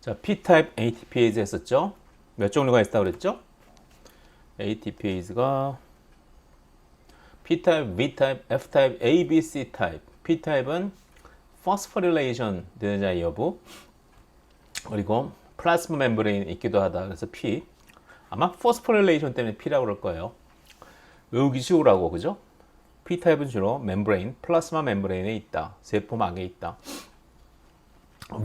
자, P-타입 ATPase 했었죠? 몇 종류가 있다고 그랬죠? ATPase가 P-타입, V-타입, F-타입, A, B, C-타입. P-타입은 포스포릴레이션 되느냐의 여부, 그리고 플라스마 멤브레인 있기도 하다. 그래서 P. 아마 포스포릴레이션 때문에 P라고 그럴 거예요. 외우기 쉬우라고, 그죠? P-타입은 주로 멤브레인, 플라스마 멤브레인에 있다. 세포막에 있다.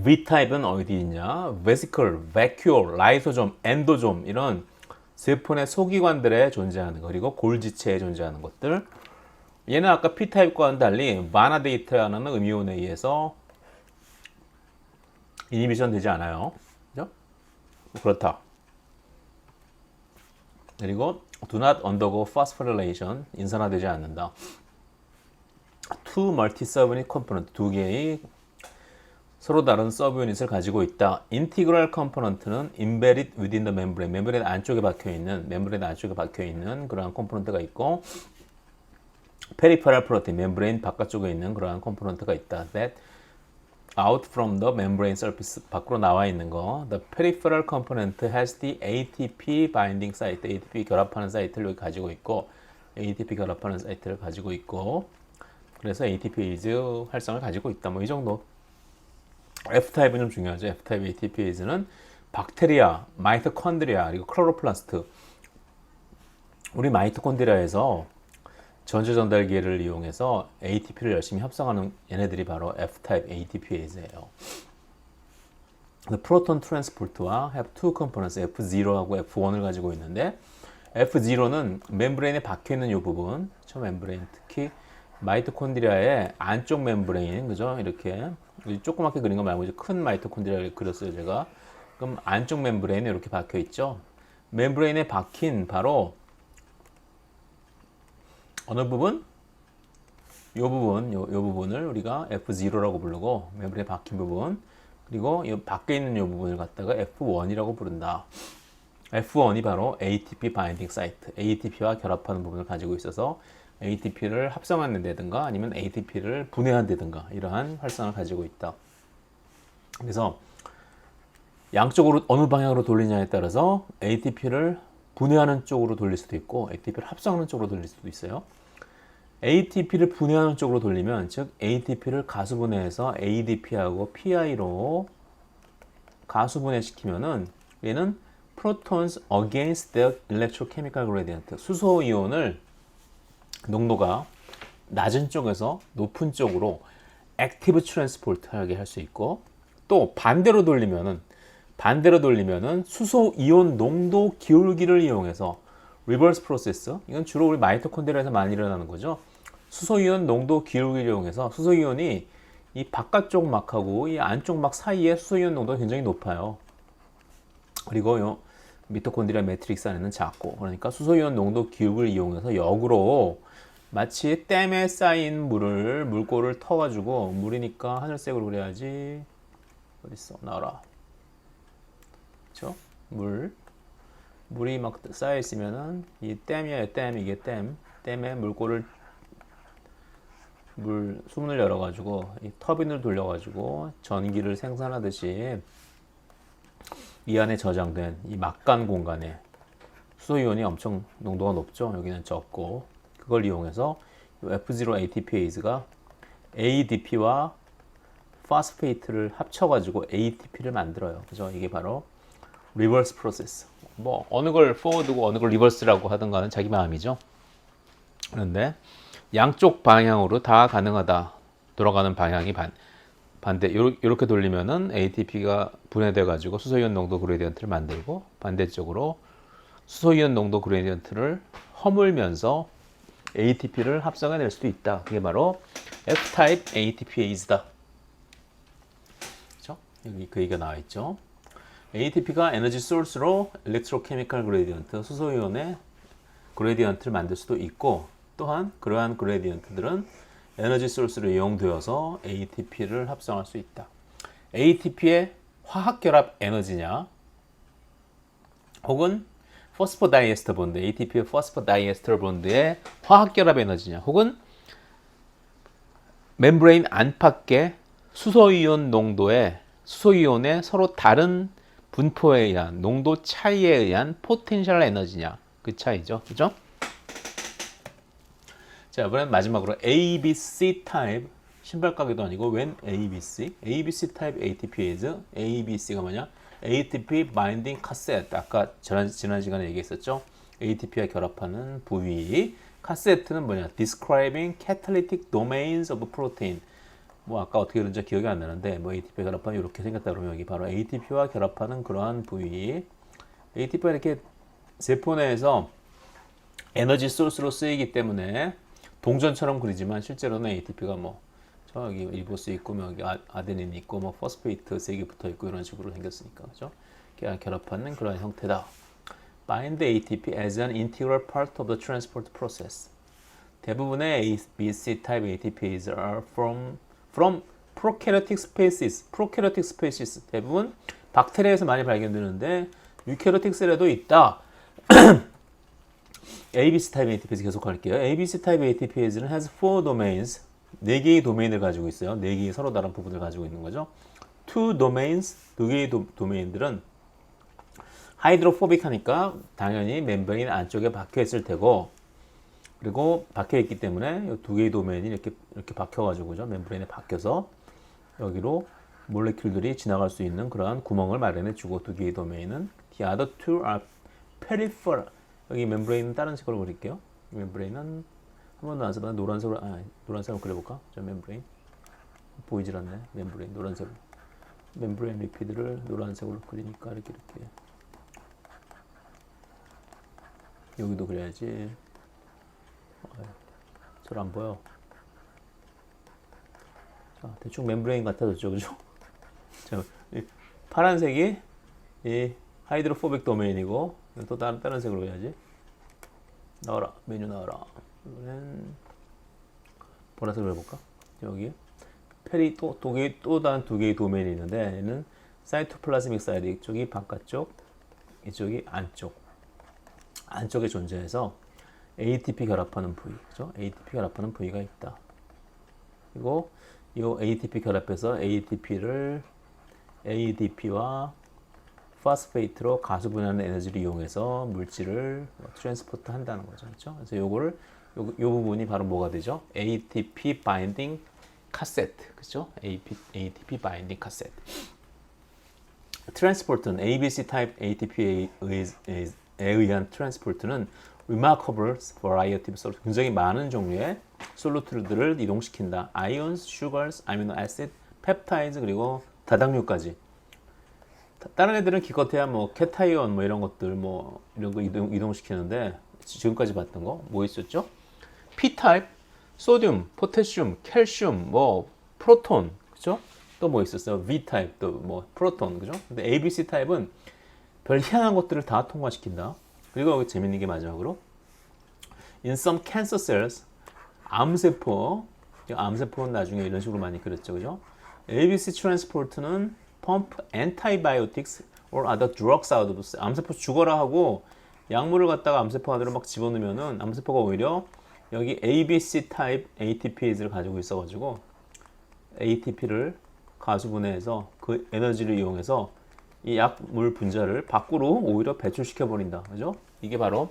V-타입은 어디 있냐? 베시클, 베큐올, 라이소좀, 엔도좀 이런 세포 내 소기관들에 존재하는 거, 그리고 골지체에 존재하는 것들. 얘는 아까 P-타입과는 달리 바나데이트라는 음이온에 의해서 이니비션 되지 않아요. 그죠? 그렇다. 그리고 do not undergo phosphorylation, 인산화되지 않는다. two multi-subunit component, 두 개의 서로 다른 서브유닛을 가지고 있다. 인티그랄 컴포넌트는 embedded within the membrane, 멤브레인 안쪽에 박혀 있는 그러한 컴포넌트가 있고, 페리페럴 프로틴, 멤브레인 바깥쪽에 있는 그러한 컴포넌트가 있다. That out from the membrane surface, 밖으로 나와 있는 거. The peripheral component has the ATP binding site, ATP 결합하는 사이트를 여기 가지고 있고, ATP 결합하는 사이트를 가지고 있고, 그래서 ATPase 활성을 가지고 있다. 뭐 이 정도. F타입은 좀 중요하죠. F타입 ATPase는 박테리아, 마이토콘드리아, 그리고 클로로플라스트. 우리 마이토콘드리아에서 전자 전달기를 이용해서 ATP를 열심히 합성하는 얘네들이 바로 F타입 ATPase예요. 프로톤 트랜스포트와 have two components, F0하고 F1을 가지고 있는데, F0는 멤브레인에 박혀 있는 이 부분, 저 멤브레인, 특히 마이토콘드리아의 안쪽 멤브레인, 그죠? 이렇게 조그맣게 그린 거 말고 이제 큰 마이토콘드리아를 그렸어요, 제가. 그럼 안쪽 멤브레인에 이렇게 박혀 있죠. 멤브레인에 박힌 바로 어느 부분? 요 부분을 우리가 F0라고 부르고, 멤브레인에 박힌 부분, 그리고 이 밖에 있는 요 부분을 갖다가 F1이라고 부른다. F1이 바로 ATP 바인딩 사이트, ATP와 결합하는 부분을 가지고 있어서 ATP를 합성하는 데든가 아니면 ATP를 분해하는 데든가 이러한 활성을 가지고 있다. 그래서 양쪽으로 어느 방향으로 돌리냐에 따라서 ATP를 분해하는 쪽으로 돌릴 수도 있고 ATP를 합성하는 쪽으로 돌릴 수도 있어요. ATP를 분해하는 쪽으로 돌리면, 즉 ATP를 가수분해해서 ADP하고 PI로 가수분해시키면은 얘는 protons against the electrochemical gradient, 수소 이온을 농도가 낮은 쪽에서 높은 쪽으로 액티브 트랜스포트 하게 할 수 있고, 또 반대로 돌리면은 수소 이온 농도 기울기를 이용해서 리버스 프로세스, 이건 주로 우리 마이토콘드리아에서 많이 일어나는 거죠. 수소 이온 농도 기울기를 이용해서 수소 이온이 이 바깥쪽 막하고 이 안쪽 막 사이에 수소 이온 농도가 굉장히 높아요. 그리고 요 미토콘드리아 매트릭스 안에는 작고, 그러니까 수소 이온 농도 기울기를 이용해서 역으로 마치 댐에 쌓인 물골을 터가지고, 물이니까 하늘색으로 그려야지. 어딨어? 나와라. 그쵸? 물이 막 쌓여 있으면은 이 댐이에요. 이게 댐에 수문을 열어가지고 이 터빈을 돌려가지고 전기를 생산하듯이 이 안에 저장된 이 막간 공간에 수소이온이 엄청 농도가 높죠. 여기는 적고, 그걸 이용해서 F0 ATPase가 ADP와 파스페이트를 합쳐가지고 ATP를 만들어요. 그죠? 이게 바로 리버스 프로세스. 뭐 어느 걸 포워드고 어느 걸 리버스라고 하든가는 자기 마음이죠. 그런데 양쪽 방향으로 다 가능하다. 돌아가는 방향이 반대. 이렇게 돌리면은 ATP가 분해돼 가지고 수소이온 농도 그레디언트를 만들고, 반대쪽으로 수소이온 농도 그레디언트를 허물면서 ATP를 합성해낼 수도 있다. 그게 바로 F타입 ATPase다. 그렇죠? 여기 그 얘기가 나와 있죠. ATP가 에너지 소스로 일렉트로케미컬 그레디언트, 수소이온의 그레디언트를 만들 수도 있고, 또한 그러한 그레디언트들은 에너지 소스로 이용되어서 ATP를 합성할 수 있다. ATP의 화학결합 에너지냐, 혹은 포스포다이에스터 본드, ATP의 포스포다이에스터 본드의 화학결합 에너지냐, 혹은 멤브레인 안팎의 수소이온 농도의 수소이온의 서로 다른 분포에 의한 농도 차이에 의한 포텐셜 에너지냐 그 차이죠. 그죠? 자, 이번엔 마지막으로 ABC 타입 신발 가게도 아니고 웬 ABC 타입 ATPase ABC가 뭐냐? ATP 바인딩 카세트 아까 지난 시간에 얘기했었죠. ATP와 결합하는 부위. 카세트는 뭐냐? Describing catalytic domains of protein. 뭐 아까 어떻게 그런지 기억이 안 나는데 뭐 ATP와 결합하면 이렇게 생겼다 그러면 여기 바로 ATP와 결합하는 그러한 부위. ATP가 이렇게 세포 내에서 에너지 소스로 쓰이기 때문에 동전처럼 그리지만 실제로는 ATP가 뭐 저기 리보스 있고 여기 아데닌 있고 뭐 포스페이트 3개 붙어 있고 이런 식으로 생겼으니까 그죠? 결합하는 그런 형태다. Bind ATP as an integral part of the transport process. 대부분의 A, B, C type ATPs are from prokaryotic species. prokaryotic species 대부분 박테리아에서 많이 발견되는데 유캐리오틱 셀에도 있다. ABC 타입 ATPase 계속 할게요. ABC 타입 ATPase는 has 4 domains. 4개의 도메인을 가지고 있어요. 4개의 서로 다른 부분을 가지고 있는 거죠. 2 domains, 2개의 도메인들은 하이드로포빅하니까 당연히 멤브레인 안쪽에 박혀 있을 테고 그리고 박혀 있기 때문에 이 2개의 도메인이 이렇게 박혀 가지고죠. 멤브레인에 박혀서 여기로 몰레큘들이 지나갈 수 있는 그러한 구멍을 마련해 주고 2개의 도메인은 the other two are peripheral. 여기 멤브레인은 다른 색으로 그릴게요. 멤브레인은 한 번도 안 써봤는데 노란색으로 그려볼까? 저 멤브레인 보이질 않네. 멤브레인 노란색으로. 멤브레인 리피드를 노란색으로 그리니까 이렇게 여기도 그려야지. 잘 안 보여. 자, 대충 멤브레인 같아졌죠, 그죠? 자, 파란색이 이 하이드로포빅 도메인이고 또 다른 색으로 해야지. 나와라. 메뉴 나와라. 이번엔 보라색으로 해볼까? 여기 페리 또 다른 2개의 도메인이 있는데 얘는 사이토플라즈믹 사이드 이쪽이 바깥쪽 이쪽이 안쪽에 존재해서 ATP 결합하는 부위 그죠? ATP 결합하는 부위가 있다. 그리고 이 ATP 결합해서 ADP와 파스페이트로 가수 분해하는 에너지를 이용해서 물질을 트랜스포트 한다는 거죠. 그렇죠? 그래서 요 부분이 바로 뭐가 되죠? ATP 바인딩 카세트. 그렇죠? ATP 바인딩 카세트. 트랜스포트는 ABC 타입 ATP에 의한 트랜스포트는 remarkable variety of solute, 굉장히 많은 종류의 솔루트들을 이동시킨다. ions, sugars, amino acid, peptides 그리고 다당류까지. 다른 애들은 기껏해야 뭐 케타이온 뭐 이런 것들 뭐 이런 거 이동시키는데 지금까지 봤던 거 뭐 있었죠? P-타입, 소듐, 포타슘, 칼슘, 뭐 프로톤, 그죠? 또 뭐 있었어요? V-타입, 또 뭐 프로톤, 그죠? 근데 ABC 타입은 별 희한한 것들을 다 통과시킨다. 그리고 여기 재밌는 게 마지막으로 In some cancer cells, 암세포는 나중에 이런 식으로 많이 그렸죠, 그죠? ABC 트랜스포트는 pump antibiotics or other drugs out of the 암세포 죽어라 하고 약물을 갖다가 암세포 안으로 막 집어넣으면은 암세포가 오히려 여기 ABC 타입 ATPase를 가지고 있어가지고 ATP를 가수분해해서 그 에너지를 이용해서 이 약물 분자를 밖으로 오히려 배출시켜 버린다. 그죠? 이게 바로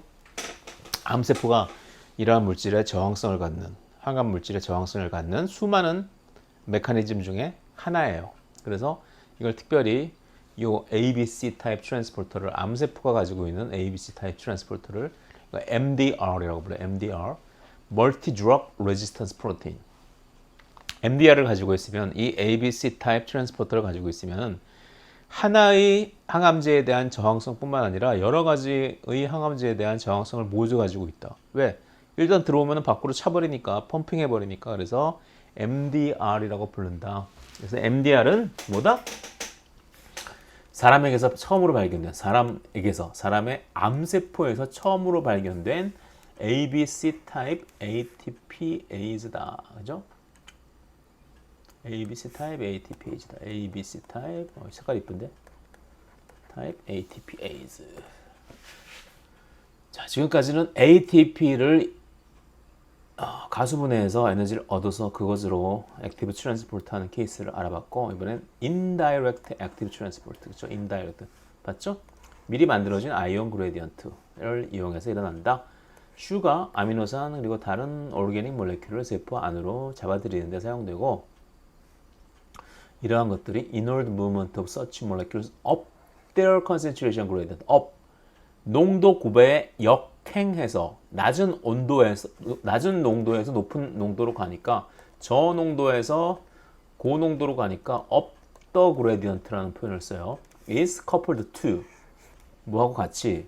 암세포가 이러한 물질의 저항성을 갖는 항암 물질의 저항성을 갖는 수많은 메커니즘 중에 하나예요. 그래서 이걸 특별히 이 ABC 타입 트랜스포터를 암세포가 가지고 있는 ABC 타입 트랜스포터를 MDR이라고 불러요. MDR, Multi Drug Resistance Protein. MDR을 가지고 있으면 이 ABC 타입 트랜스포터를 가지고 있으면 하나의 항암제에 대한 저항성뿐만 아니라 여러 가지의 항암제에 대한 저항성을 모두 가지고 있다. 왜? 일단 들어오면 밖으로 차버리니까 펌핑해버리니까 그래서 MDR이라고 부른다. 그래서 MDR은 뭐다? 사람에게서 처음으로 발견된 사람의 암세포에서 처음으로 발견된 ABC 타입 ATPase다. 그죠? ABC 타입 ATPase다. ABC 타입 색깔 이쁜데? 타입 ATPase. 자, 지금까지는 ATP를 가수분해에서 에너지를 얻어서 그것으로 액티브 트랜스포트 하는 케이스를 알아봤고, 이번엔 인다이렉트 액티브 트랜스포트, 그렇죠? 인다이렉트 봤죠? 미리 만들어진 아이온 그레디언트를 이용해서 일어난다. 슈가 아미노산 그리고 다른 오르게닉 몰레큘을 세포 안으로 잡아들이는 데 사용되고, 이러한 것들이 inward movement of such molecules up their concentration gradient, up 농도 굽에 역행해서 낮은 온도에서 낮은 농도에서 높은 농도로 가니까, 저농도에서 고농도로 가니까 up the gradient라는 표현을 써요. is coupled to 뭐하고 같이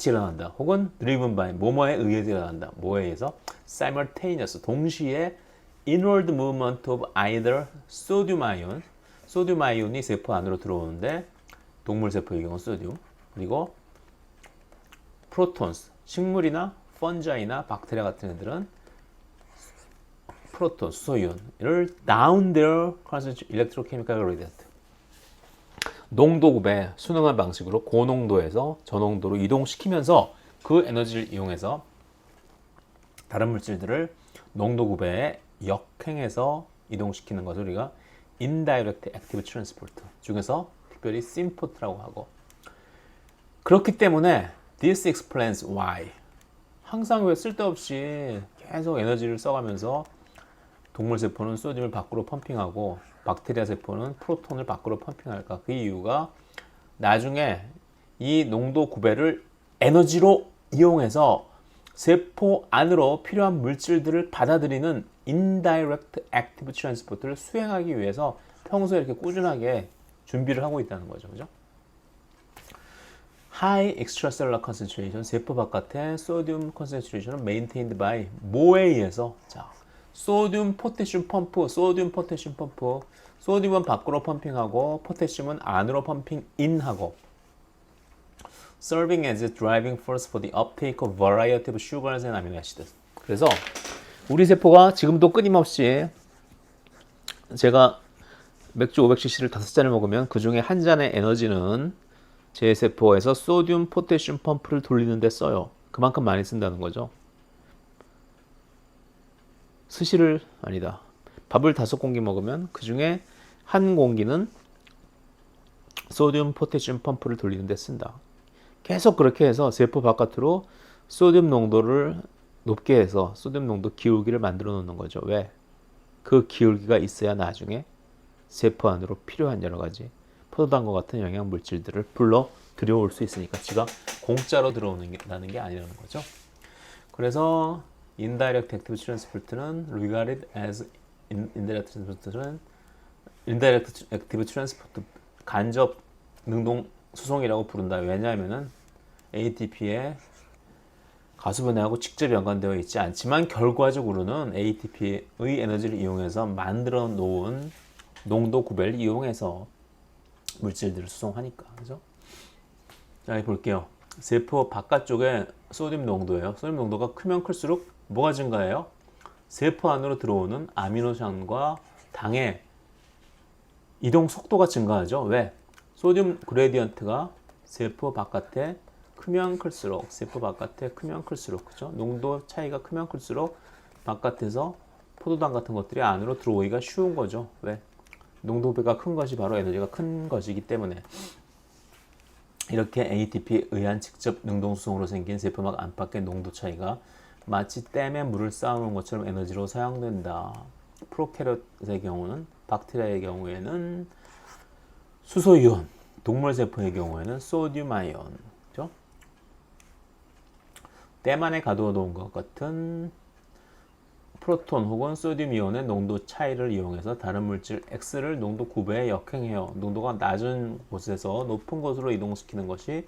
일어난다. 혹은 driven by 뭐뭐에 의해서 일어난다. 뭐에 의해서? simultaneous 동시에 inward movement of either sodium ion, 소듐 아이온이 세포 안으로 들어오는데 동물 세포의 경우 소듐, 그리고 프로톤스, 식물이나 펀자이나 박테리아 같은 애들은 프로톤, 수소이온을 down their concentration electrochemical gradient, 농도급에 순응한 방식으로 고농도에서 저농도로 이동시키면서 그 에너지를 이용해서 다른 물질들을 농도급에 역행해서 이동시키는 것을 우리가 indirect active transport 중에서 특별히 SIMPOT라고 하고, 그렇기 때문에 this explains why 항상 왜 쓸데없이 계속 에너지를 써가면서 동물 세포는 소듐을 밖으로 펌핑하고 박테리아 세포는 프로톤을 밖으로 펌핑할까? 그 이유가 나중에 이 농도 구배를 에너지로 이용해서 세포 안으로 필요한 물질들을 받아들이는 indirect active transport를 수행하기 위해서 평소에 이렇게 꾸준하게 준비를 하고 있다는 거죠. 그죠? High extracellular concentration, 세포 바깥의 소듐 concentration은 maintained by 뭐에 의해서? 자, 소듐 포테슘 펌프, 소듐 포테슘 펌프. 소듐은 밖으로 펌핑하고 포테슘은 안으로 펌핑인하고, serving as a driving force for the uptake of variety of sugars and amino acids. 그래서 우리 세포가 지금도 끊임없이, 제가 맥주 500cc를 5잔을 먹으면 그 중에 한 잔의 에너지는 제 세포에서 소듐 포테슘 펌프를 돌리는 데 써요. 그만큼 많이 쓴다는 거죠. 스시를 아니다. 밥을 5공기 먹으면 그 중에 한 공기는 소듐 포테슘 펌프를 돌리는 데 쓴다. 계속 그렇게 해서 세포 바깥으로 소듐 농도를 높게 해서 소듐 농도 기울기를 만들어 놓는 거죠. 왜? 그 기울기가 있어야 나중에 세포 안으로 필요한 여러 가지 포도당과 같은 영양 물질들을 불러 들여올 수 있으니까, 지가 공짜로 들어오는 게 아니라는 거죠. 그래서 indirect active transport는 regarded as indirect transport는 indirect active transport, 간접 능동 수송이라고 부른다. 왜냐하면은 ATP에 가수분해하고 직접 연관되어 있지 않지만 결과적으로는 ATP의 에너지를 이용해서 만들어 놓은 농도 구배를 이용해서 물질들을 수송하니까. 그죠? 자, 볼게요. 세포 바깥쪽에 소듐 농도예요. 소듐 농도가 크면 클수록 뭐가 증가해요? 세포 안으로 들어오는 아미노산과 당의 이동 속도가 증가하죠. 왜? 소듐 그레디언트가 세포 바깥에 크면 클수록, 세포 바깥에 크면 클수록, 그죠? 농도 차이가 크면 클수록 바깥에서 포도당 같은 것들이 안으로 들어오기가 쉬운 거죠. 왜? 농도배가 큰 것이 바로 에너지가 큰 것이기 때문에. 이렇게 ATP에 의한 직접 능동수송으로 생긴 세포막 안팎의 농도 차이가 마치 댐에 물을 쌓아놓은 것처럼 에너지로 사용된다. 프로캐럿의 경우는, 박테리아의 경우에는 수소이온, 동물세포의 경우에는 소듐 아이온, 그죠? 댐 안에 가두어 놓은 것 같은 프로톤 혹은 소듐 이온의 농도 차이를 이용해서 다른 물질 X를 농도 9배에 역행해요. 농도가 낮은 곳에서 높은 곳으로 이동시키는 것이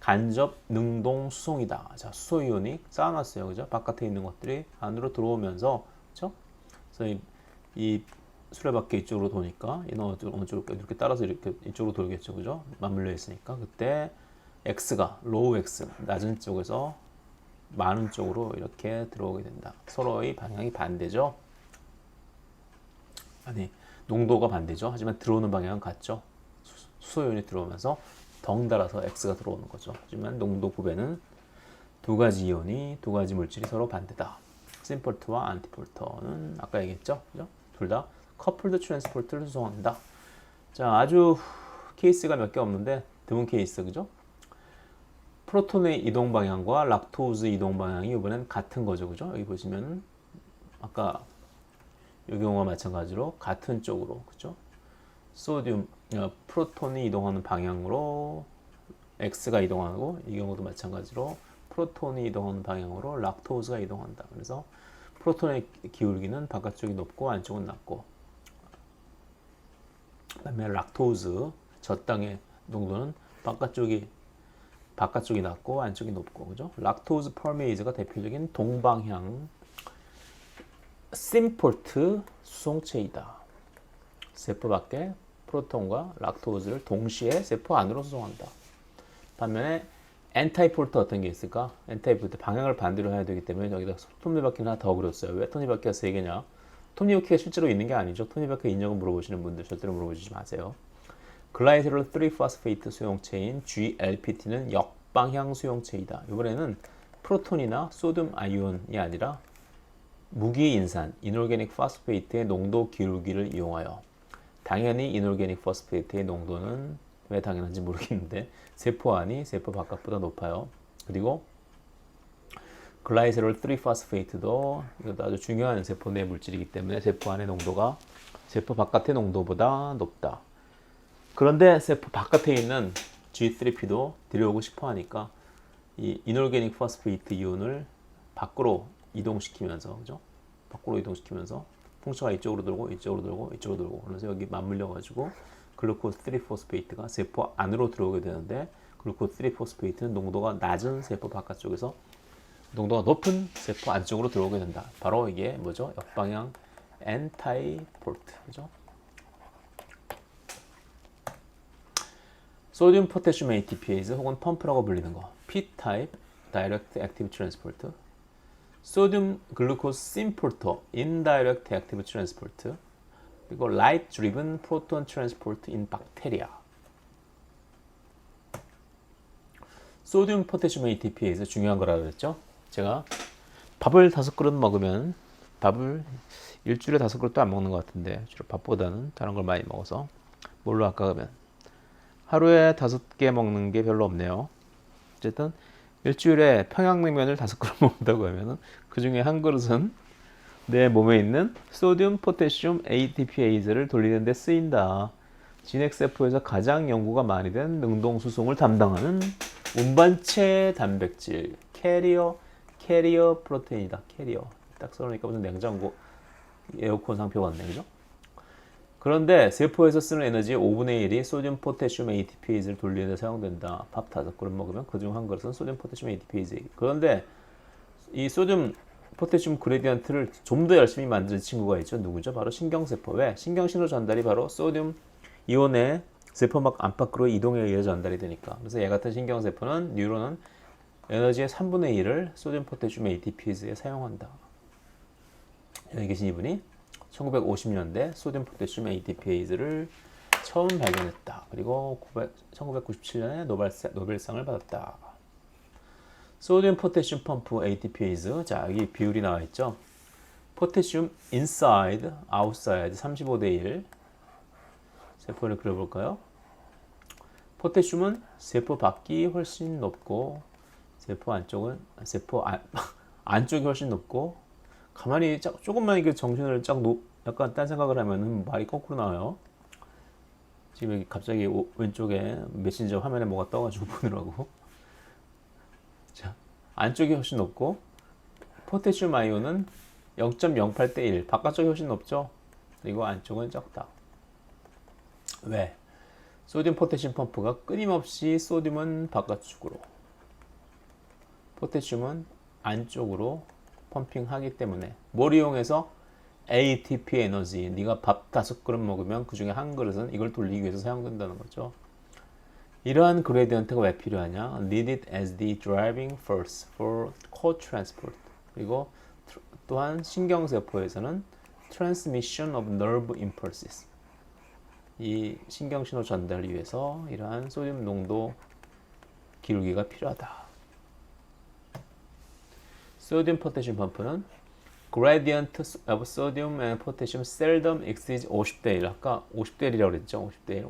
간접 능동 수송이다. 자, 수소이온이 쌓아놨어요. 그죠? 바깥에 있는 것들이 안으로 들어오면서, 그죠? 그래서 이 수레바퀴 이쪽으로 도니까 얘는 어느 쪽으로 이렇게 따라서 이렇게 이쪽으로 돌겠죠. 그죠? 맞물려 있으니까. 그때 X가 로우 X, 낮은 쪽에서 많은 쪽으로 이렇게 들어오게 된다. 서로의 방향이 반대죠. 아니, 농도가 반대죠. 하지만 들어오는 방향은 같죠. 수소이온이 들어오면서 덩달아서 X가 들어오는 거죠. 하지만 농도 구배는 두 가지 이온이, 두 가지 물질이 서로 반대다. 심폴트와 안티폴터는 아까 얘기했죠, 그죠? 둘 다 커플드 트랜스포트를 수송한다. 자, 아주 케이스가 몇 개 없는데 드문 케이스, 그죠? 프로톤의 이동 방향과 락토즈 이동 방향이 이번엔 같은 거죠, 그죠? 여기 보시면 아까 이 경우와 마찬가지로 같은 쪽으로, 그죠? 소듐 프로톤이 이동하는 방향으로 X가 이동하고, 이 경우도 마찬가지로 프로톤이 이동하는 방향으로 락토즈가 이동한다. 그래서 프로톤의 기울기는 바깥쪽이 높고 안쪽은 낮고, 그다음에 락토즈 저당의 농도는 바깥쪽이 낮고 안쪽이 높고, 그죠? 락토즈 퍼메이즈가 대표적인 동방향 심폴트 수송체이다. 세포 밖에 프로톤과 락토즈를 동시에 세포 안으로 수송한다. 반면에 엔타이폴트 어떤 게 있을까? 엔타이폴트 방향을 반대로 해야 되기 때문에 여기다 톱니바퀴 하나 더 그렸어요. 왜 톱니바퀴가 3개냐? 톱니바퀴가 실제로 있는 게 아니죠. 톱니바퀴 인력을 물어보시는 분들 절대로 물어보시지 마세요. 글라이세롤 3포스페이트 수용체인 GLPT는 역방향 수용체이다. 이번에는 프로톤이나 소듐 아이온이 아니라 무기인산 이놀게닉 포스페이트의 농도 기울기를 이용하여, 당연히 이놀게닉 포스페이트의 농도는 왜 당연한지 모르겠는데 세포 안이 세포 바깥보다 높아요. 그리고 글라이세롤 3포스페이트도 이것도 아주 중요한 세포 내 물질이기 때문에 세포 안의 농도가 세포 바깥의 농도보다 높다. 그런데 세포 바깥에 있는 G3P도 들여오고 싶어 하니까 이 이놀게닉 포스페이트 이온을 밖으로 이동시키면서, 그죠? 밖으로 이동시키면서 풍차가 이쪽으로 돌고 이쪽으로 돌고 이쪽으로 돌고, 그래서 여기 맞물려 가지고 글루코스 3포스페이트가 세포 안으로 들어오게 되는데, 글루코스 3포스페이트는 농도가 낮은 세포 바깥쪽에서 농도가 높은 세포 안쪽으로 들어오게 된다. 바로 이게 뭐죠? 역방향 엔타이폴트, 그죠? 소듐 포타슘 ATPase 혹은 펌프라고 불리는 거, P-type Direct Active Transport, 소듐 글루코스 심폴터 Indirect Active Transport, 그리고 Light Driven Proton Transport in Bacteria. 소듐 포타슘 ATPase 중요한 거라 그랬죠? 제가 밥을 5그릇 먹으면, 밥을 일주일에 5그릇도 안 먹는 것 같은데 주로 밥보다는 다른 걸 많이 먹어서 뭘로 할까 하면 하루에 5개 먹는 게 별로 없네요. 어쨌든 일주일에 평양냉면을 5그릇 먹는다고 하면은 그 중에 한 그릇은 내 몸에 있는 소듐 포타슘 ATPase를 돌리는 데 쓰인다. 진핵세포에서 가장 연구가 많이 된 능동 수송을 담당하는 운반체 단백질, 캐리어 프로테인이다. 캐리어. 딱 써놓으니까 무슨 냉장고 에어컨 상표 같네, 그죠? 그런데 세포에서 쓰는 에너지의 5분의 1이 소듐 포타슘 ATPase를 돌리는 데 사용된다. 밥 5그릇 먹으면 그중 한 그릇은 소듐 포타슘 ATPase. 그런데 이 소듐 포타슘 그레디언트를 좀 더 열심히 만드는 친구가 있죠. 누구죠? 바로 신경세포. 왜? 신경신호 전달이 바로 소듐 이온의 세포막 안팎으로 이동에 의해 전달이 되니까. 그래서 얘 같은 신경세포는, 뉴런은 에너지의 3분의 1을 소듐 포타슘 ATPase에 사용한다. 여기 계신 이분이 1950년대 소듐 포타슘 ATPase를 처음 발견했다. 그리고 1997년에 노벨상을 받았다. 소듐 포타슘 펌프 ATPase. 자, 여기 비율이 나와 있죠. 포타슘 inside, outside 35대 1. 세포를 그려볼까요? 포타슘은 세포 밖이 훨씬 높고 안쪽이 훨씬 높고, 가만히 조금만 이렇게 정신을 약간 딴 생각을 하면은 말이 거꾸로 나와요. 지금 여기 갑자기 왼쪽에 메신저 화면에 뭐가 떠가지고 보느라고. 자, 안쪽이 훨씬 높고, 포타슘 아이온은 0.08대 1, 바깥쪽이 훨씬 높죠. 그리고 안쪽은 적다. 왜? 소듐 포타슘 펌프가 끊임없이 소듐은 바깥쪽으로, 포타슘은 안쪽으로 펌핑하기 때문에, 뭘 이용해서? ATP 에너지. 네가 밥 5그릇 먹으면 그 중에 한 그릇은 이걸 돌리기 위해서 사용된다는 거죠. 이러한 그레디언트가 왜 필요하냐? Needed as the driving force for co-transport. 그리고 또한 신경세포에서는 transmission of nerve impulses. 이 신경신호 전달을 위해서 이러한 소듐 농도 기울기가 필요하다. 소듐 포타슘 펌프는 gradient of sodium and potassium seldom exceeds 50대 1. 아까 50대 1이라고 그랬죠. 50대 1,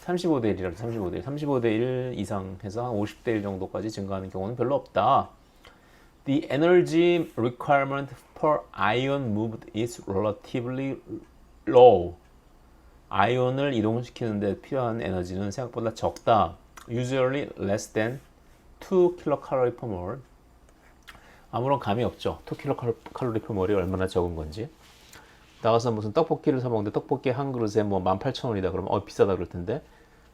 35대 1이라고 35대 1. 35대 1 이상 해서 50대 1 정도까지 증가하는 경우는 별로 없다. The energy requirement per ion moved is relatively low. 아이온을 이동시키는 데 필요한 에너지는 생각보다 적다. Usually less than 2 kilocalorie per mole. 아무런 감이 없죠. 2 kilocalorie per mole이 얼마나 적은 건지. 나가서 무슨 떡볶이를 사 먹는데 떡볶이 한 그릇에 뭐 18,000원이다 그러면 비싸다 그럴 텐데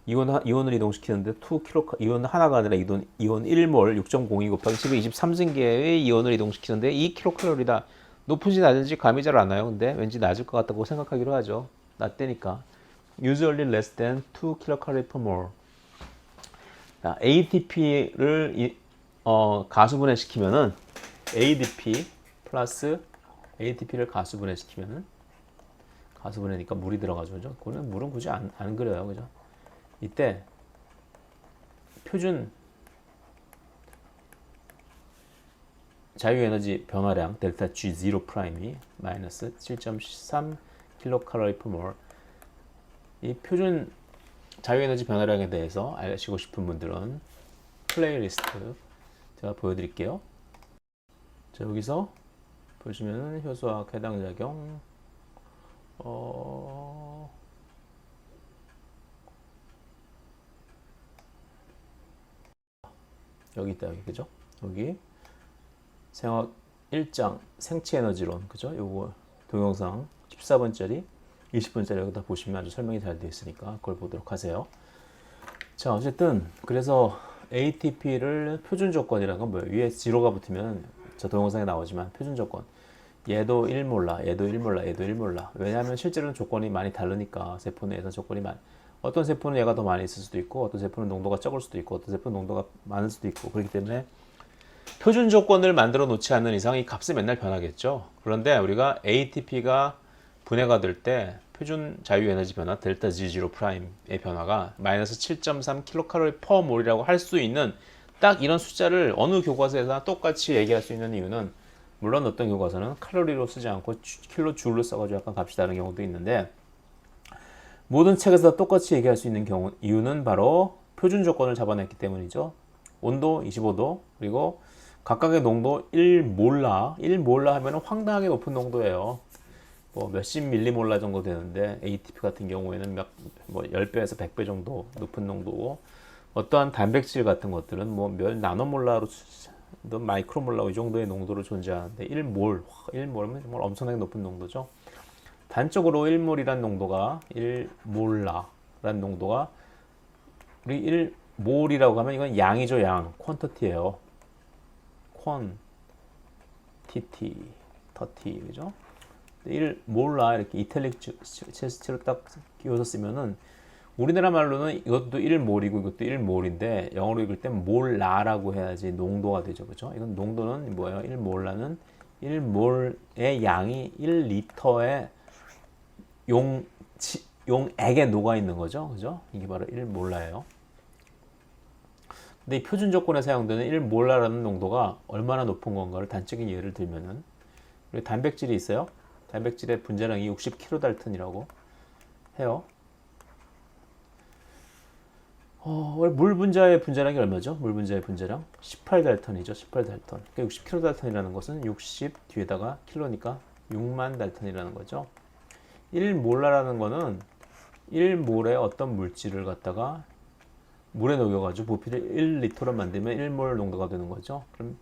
이온을 이동시키는데 2kcal 이온 하나가 아니라 이온 1몰 6.02 곱하기 10의 23승계의 이온을 이동시키는데 2kcal이다. 높은지 낮은지 감이 잘 안 와요. 근데 왠지 낮을 것 같다고 생각하기로 하죠. 낮대니까. Usually less than 2 kilocalorie per mole. ATP를 가수분해시키면은 ADP 플러스 ATP를 가수분해시키면은 가수분해니까 물이 들어가죠. 그죠? 그거는 물은 굳이 안 그려요. 그죠? 이때 표준 자유에너지 변화량 델타 G0 프라임이 마이너스 7.3 킬로칼로리 per 몰. 이 표준 자유에너지 변화량에 대해서 알시고 싶은 분들은 플레이리스트 제가 보여드릴게요. 자, 여기서 보시면은 효소학 해당 작용 여기 있다. 여기 그죠? 여기 생학 1장 생체 에너지론 그죠? 요거 동영상 14분짜리 20분짜리 여기다 보시면 아주 설명이 잘 되어 있으니까 그걸 보도록 하세요. 자, 어쨌든 그래서 ATP를 표준 조건이라는 건 뭐예요? 위에 지로가 붙으면 저 동영상에 나오지만 표준 조건 얘도 1몰라, 얘도 1몰라, 얘도 1몰라. 왜냐하면 실제로는 조건이 많이 다르니까 세포 내에서 조건이 어떤 세포는 얘가 더 많이 있을 수도 있고 어떤 세포는 농도가 적을 수도 있고 어떤 세포는 농도가 많을 수도 있고 그렇기 때문에 표준 조건을 만들어 놓지 않는 이상 이 값이 맨날 변하겠죠. 그런데 우리가 ATP가 분해가 될 때 표준 자유에너지 변화 델타 G0 프라임의 변화가 마이너스 7.3 킬로칼로리 퍼 몰이라고 할 수 있는 딱 이런 숫자를 어느 교과서에서나 똑같이 얘기할 수 있는 이유는 물론 어떤 교과서는 칼로리로 쓰지 않고 킬로 줄로 써가지고 약간 값이 다른 경우도 있는데 모든 책에서 똑같이 얘기할 수 있는 이유는 바로 표준 조건을 잡아냈기 때문이죠. 온도 25도 그리고 각각의 농도 1몰라 하면 황당하게 높은 농도예요. 뭐 몇십 밀리몰라 정도 되는데 ATP 같은 경우에는 뭐 10배에서 100배 정도 높은 농도고 어떠한 단백질 같은 것들은 뭐 몇 나노몰라로 마이크로몰라 이 정도의 농도로 존재하는데 1몰은 정말 엄청나게 높은 농도죠. 단적으로 1몰이란 농도가 1몰라란 농도가 우리 1몰이라고 하면 이건 양이죠. 양 퀀터티예요. 퀀티티 터티 그죠? 1몰라 이렇게 이탈릭 체스트로 딱 끼워서 쓰면은 우리나라 말로는 이것도 1몰이고 이것도 1몰인데 영어로 읽을 땐 몰라라고 해야지 농도가 되죠. 그죠? 이건 농도는 뭐예요? 1몰라는 1몰의 양이 1리터의 용액에 녹아 있는 거죠. 그죠? 이게 바로 1몰라예요. 근데 이 표준 조건에 사용되는 1몰라라는 농도가 얼마나 높은 건가를 단적인 예를 들면은 우리 단백질이 있어요. 단백질의 분자량이 60kDalton이라고 해요. 물 분자의 분자량이 얼마죠? 물 분자의 분자량 18달턴이죠. 18달턴. 그러니까 60kDalton이라는 것은 60 뒤에다가 킬로니까 6만 달턴이라는 거죠. 1몰라라는 거는 1몰의 어떤 물질을 갖다가 물에 녹여가지고 부피를 1리터로 만들면 1몰 농도가 되는 거죠. 그럼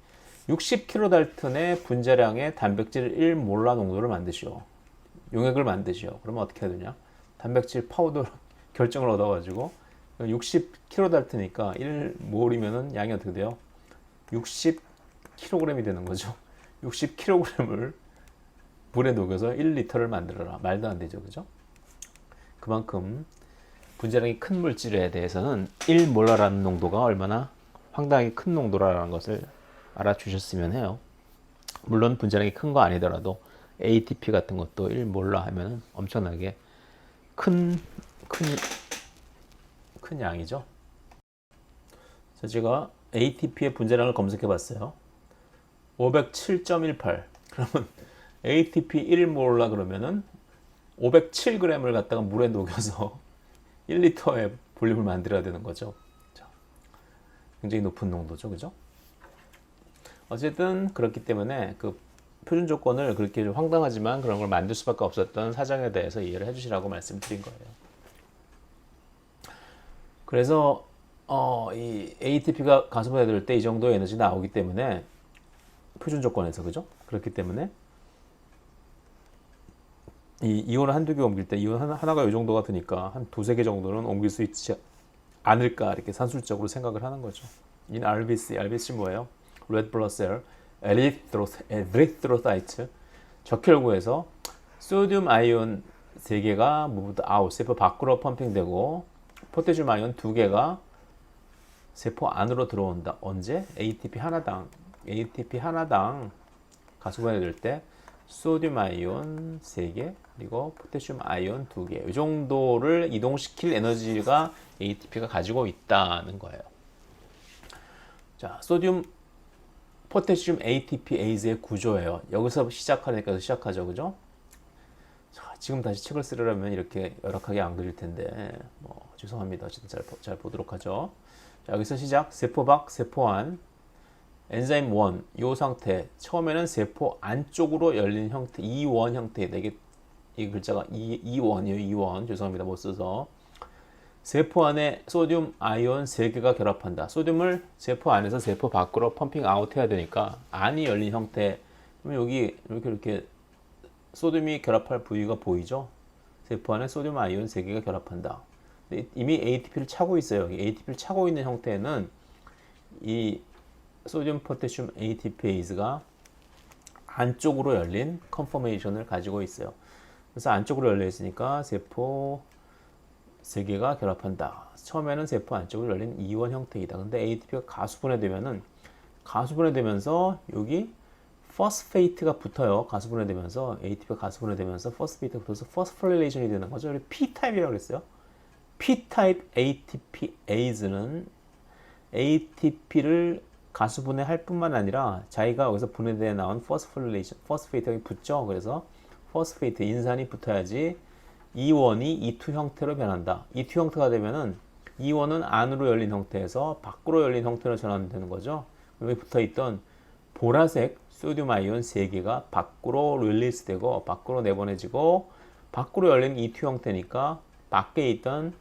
60kDalton의 분자량의 단백질 1몰라 농도를 만드시오. 용액을 만드시오. 그러면 어떻게 해야 되냐? 단백질 파우더 결정을 얻어가지고 60kDalton이니까 1몰이면은 양이 어떻게 돼요? 60kg이 되는 거죠. 60kg을 물에 녹여서 1리터를 만들어라. 말도 안 되죠. 그죠? 그만큼 분자량이 큰 물질에 대해서는 1몰라라는 농도가 얼마나 황당하게 큰 농도라는 것을 알아주셨으면 해요. 물론 분자량이 큰 거 아니더라도 ATP 같은 것도 1몰라 하면 엄청나게 큰 양이죠. 자, 제가 ATP의 분자량을 검색해 봤어요. 507.18. 그러면 ATP 1몰라 그러면은 507g을 갖다가 물에 녹여서 1리터의 볼륨을 만들어야 되는 거죠. 자, 굉장히 높은 농도죠, 그죠? 어쨌든 그렇기 때문에 그 표준 조건을 그렇게 좀 황당하지만 그런 걸 만들 수밖에 없었던 사정에 대해서 이해를 해주시라고 말씀드린 거예요. 그래서 이 ATP가 가수분해될 때 이 정도의 에너지 나오기 때문에 표준 조건에서 그죠? 그렇기 때문에 이 이온을 한두 개 옮길 때 이온 하나가 이 정도가 되니까 한 두세 개 정도는 옮길 수 있지 않을까 이렇게 산술적으로 생각을 하는 거죠. 이 RBC 뭐예요? Red Blood Cell, Erythrocyte, 적혈구에서 소듐 아이온 3개가 모두 아웃, 세포 밖으로 펌핑되고 포테슘 아이온 2개가 세포 안으로 들어온다. 언제? ATP 하나당 가수분해될 때 소듐 아이온 3개 그리고 포테슘 아이온 2개 이 정도를 이동시킬 에너지가 ATP가 가지고 있다는 거예요. 자, 소듐 포테슘 ATPase의 구조예요. 여기서 시작하니까 시작하죠, 그죠? 자, 지금 다시 책을 쓰려면 이렇게 열악하게 안 그릴 텐데 뭐 죄송합니다. 어쨌든 잘 보도록 하죠. 자, 여기서 시작. 세포 밖, 세포 안. 엔자임 1, 이 상태. 처음에는 세포 안쪽으로 열린 형태, E1 형태이다. 이 글자가 E1이에요. E1. 죄송합니다. 못 써서. 세포 안에 소듐 아이온 3개가 결합한다. 소듐을 세포 안에서 세포 밖으로 펌핑 아웃 해야 되니까 안이 열린 형태. 그러면 여기 이렇게 소듐이 결합할 부위가 보이죠? 세포 안에 소듐 아이온 3개가 결합한다. 이미 ATP를 차고 있어요. 여기 ATP를 차고 있는 형태는 이 소듐 포테슘 ATPase가 안쪽으로 열린 컨포메이션을 가지고 있어요. 그래서 안쪽으로 열려 있으니까 세포 3개가 결합한다. 처음에는 세포 안쪽으로 열린 E1 형태이다. 근데 ATP가 가수분해되면서 여기 포스페이트가 붙어요. 가수분해되면서 ATP가 가수분해되면서 포스페이트가 붙어서 포스포릴레이션이 되는 거죠. P타입이라고 그랬어요. P타입 ATPase는 ATP를 가수분해할 뿐만 아니라 자기가 여기서 분해되어 나온 포스페이트가 붙죠. 그래서 포스페이트 인산이 붙어야지 E1이 E2 형태로 변한다. E2 형태가 되면은 E1은 안으로 열린 형태에서 밖으로 열린 형태로 전환되는 거죠. 여기 붙어있던 보라색 소듐 아이온 3개가 밖으로 릴리스되고 밖으로 내보내지고 밖으로 열린 E2 형태니까 밖에 있던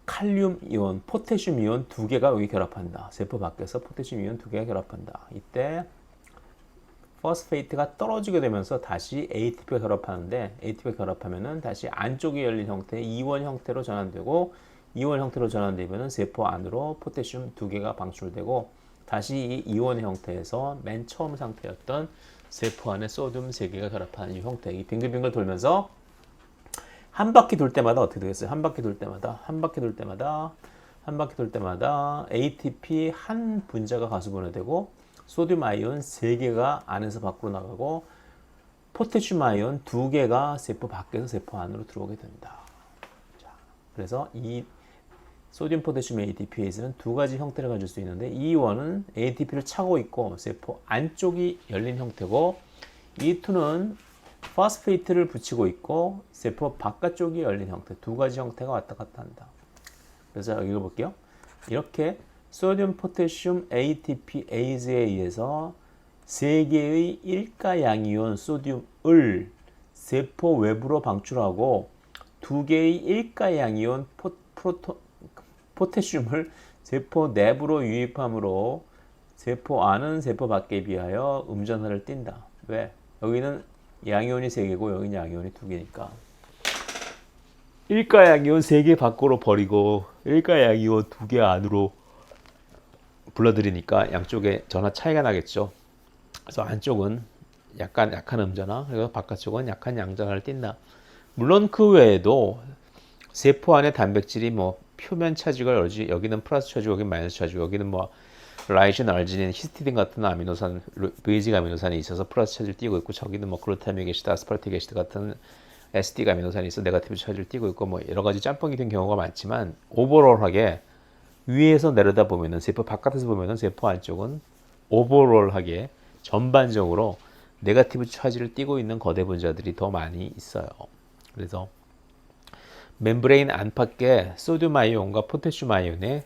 칼륨 이온, 포테슘 이온 2개가 여기 결합한다. 세포 밖에서 포테슘 이온 2개가 결합한다. 이때 포스페이트가 떨어지게 되면서 다시 ATP가 결합하는데 ATP가 결합하면은 다시 안쪽에 열린 형태의 E1 형태로 전환되고 E1 형태로 전환되면은 세포 안으로 포테슘 2개가 방출되고 다시 이 이온 형태에서 맨 처음 상태였던 세포 안에 소듐 3개가 결합하는 이 형태, 이 빙글빙글 돌면서 한 바퀴 돌 때마다 어떻게 되겠어요? 한 바퀴 돌 때마다 ATP 한 분자가 가수분해되고 소듐 아이온 3개가 안에서 밖으로 나가고 포테슘 아이온 2개가 세포 밖에서 세포 안으로 들어오게 된다. 자, 그래서 이 소듐 포테슘 ATPase는 두 가지 형태를 가질 수 있는데 E1은 ATP를 차고 있고 세포 안쪽이 열린 형태고 E2는 포스페이트를 붙이고 있고 세포 바깥쪽이 열린 형태, 두 가지 형태가 왔다 갔다 한다. 그래서 읽어볼게요. 이렇게 소듐 포테슘 ATPase에 의해서 3개의 일가 양이온 소듐을 세포 외부로 방출하고 2개의 일가 양이온 포테슘을 세포 내부로 유입함으로 세포 안은 세포 밖에 비하여 음전하를 띈다. 왜? 여기는 양이온이 3개고 여기는 양이온이 2개니까. 일가 양이온 3개 밖으로 버리고 일가 양이온 2개 안으로 불러들이니까 양쪽에 전하 차이가 나겠죠. 그래서 안쪽은 약간 약한 음전하, 그리고 바깥쪽은 약한 양전하를 띈다. 물론 그 외에도 세포 안에 단백질이 뭐 표면 차지가 여기는 플러스 차지고 여기는 마이너스 차지고 여기는 뭐 라이신, 알지닌, 히스티딘 같은 아미노산, 베이직 아미노산이 있어서 플러스 차지를 띄고 있고 저기는 뭐 글루타믹 애시드, 아스파르틱 애시드 같은 에스티드 아미노산이 있어 네거티브 차지를 띄고 있고 뭐 여러 가지 짬뽕이 된 경우가 많지만 오버롤하게 위에서 내려다 보면은 세포 바깥에서 보면은 세포 안쪽은 오버롤하게 전반적으로 네거티브 차지를 띠고 있는 거대 분자들이 더 많이 있어요. 그래서 멤브레인 안팎의 소듐 아이온과 포타슘 아이온의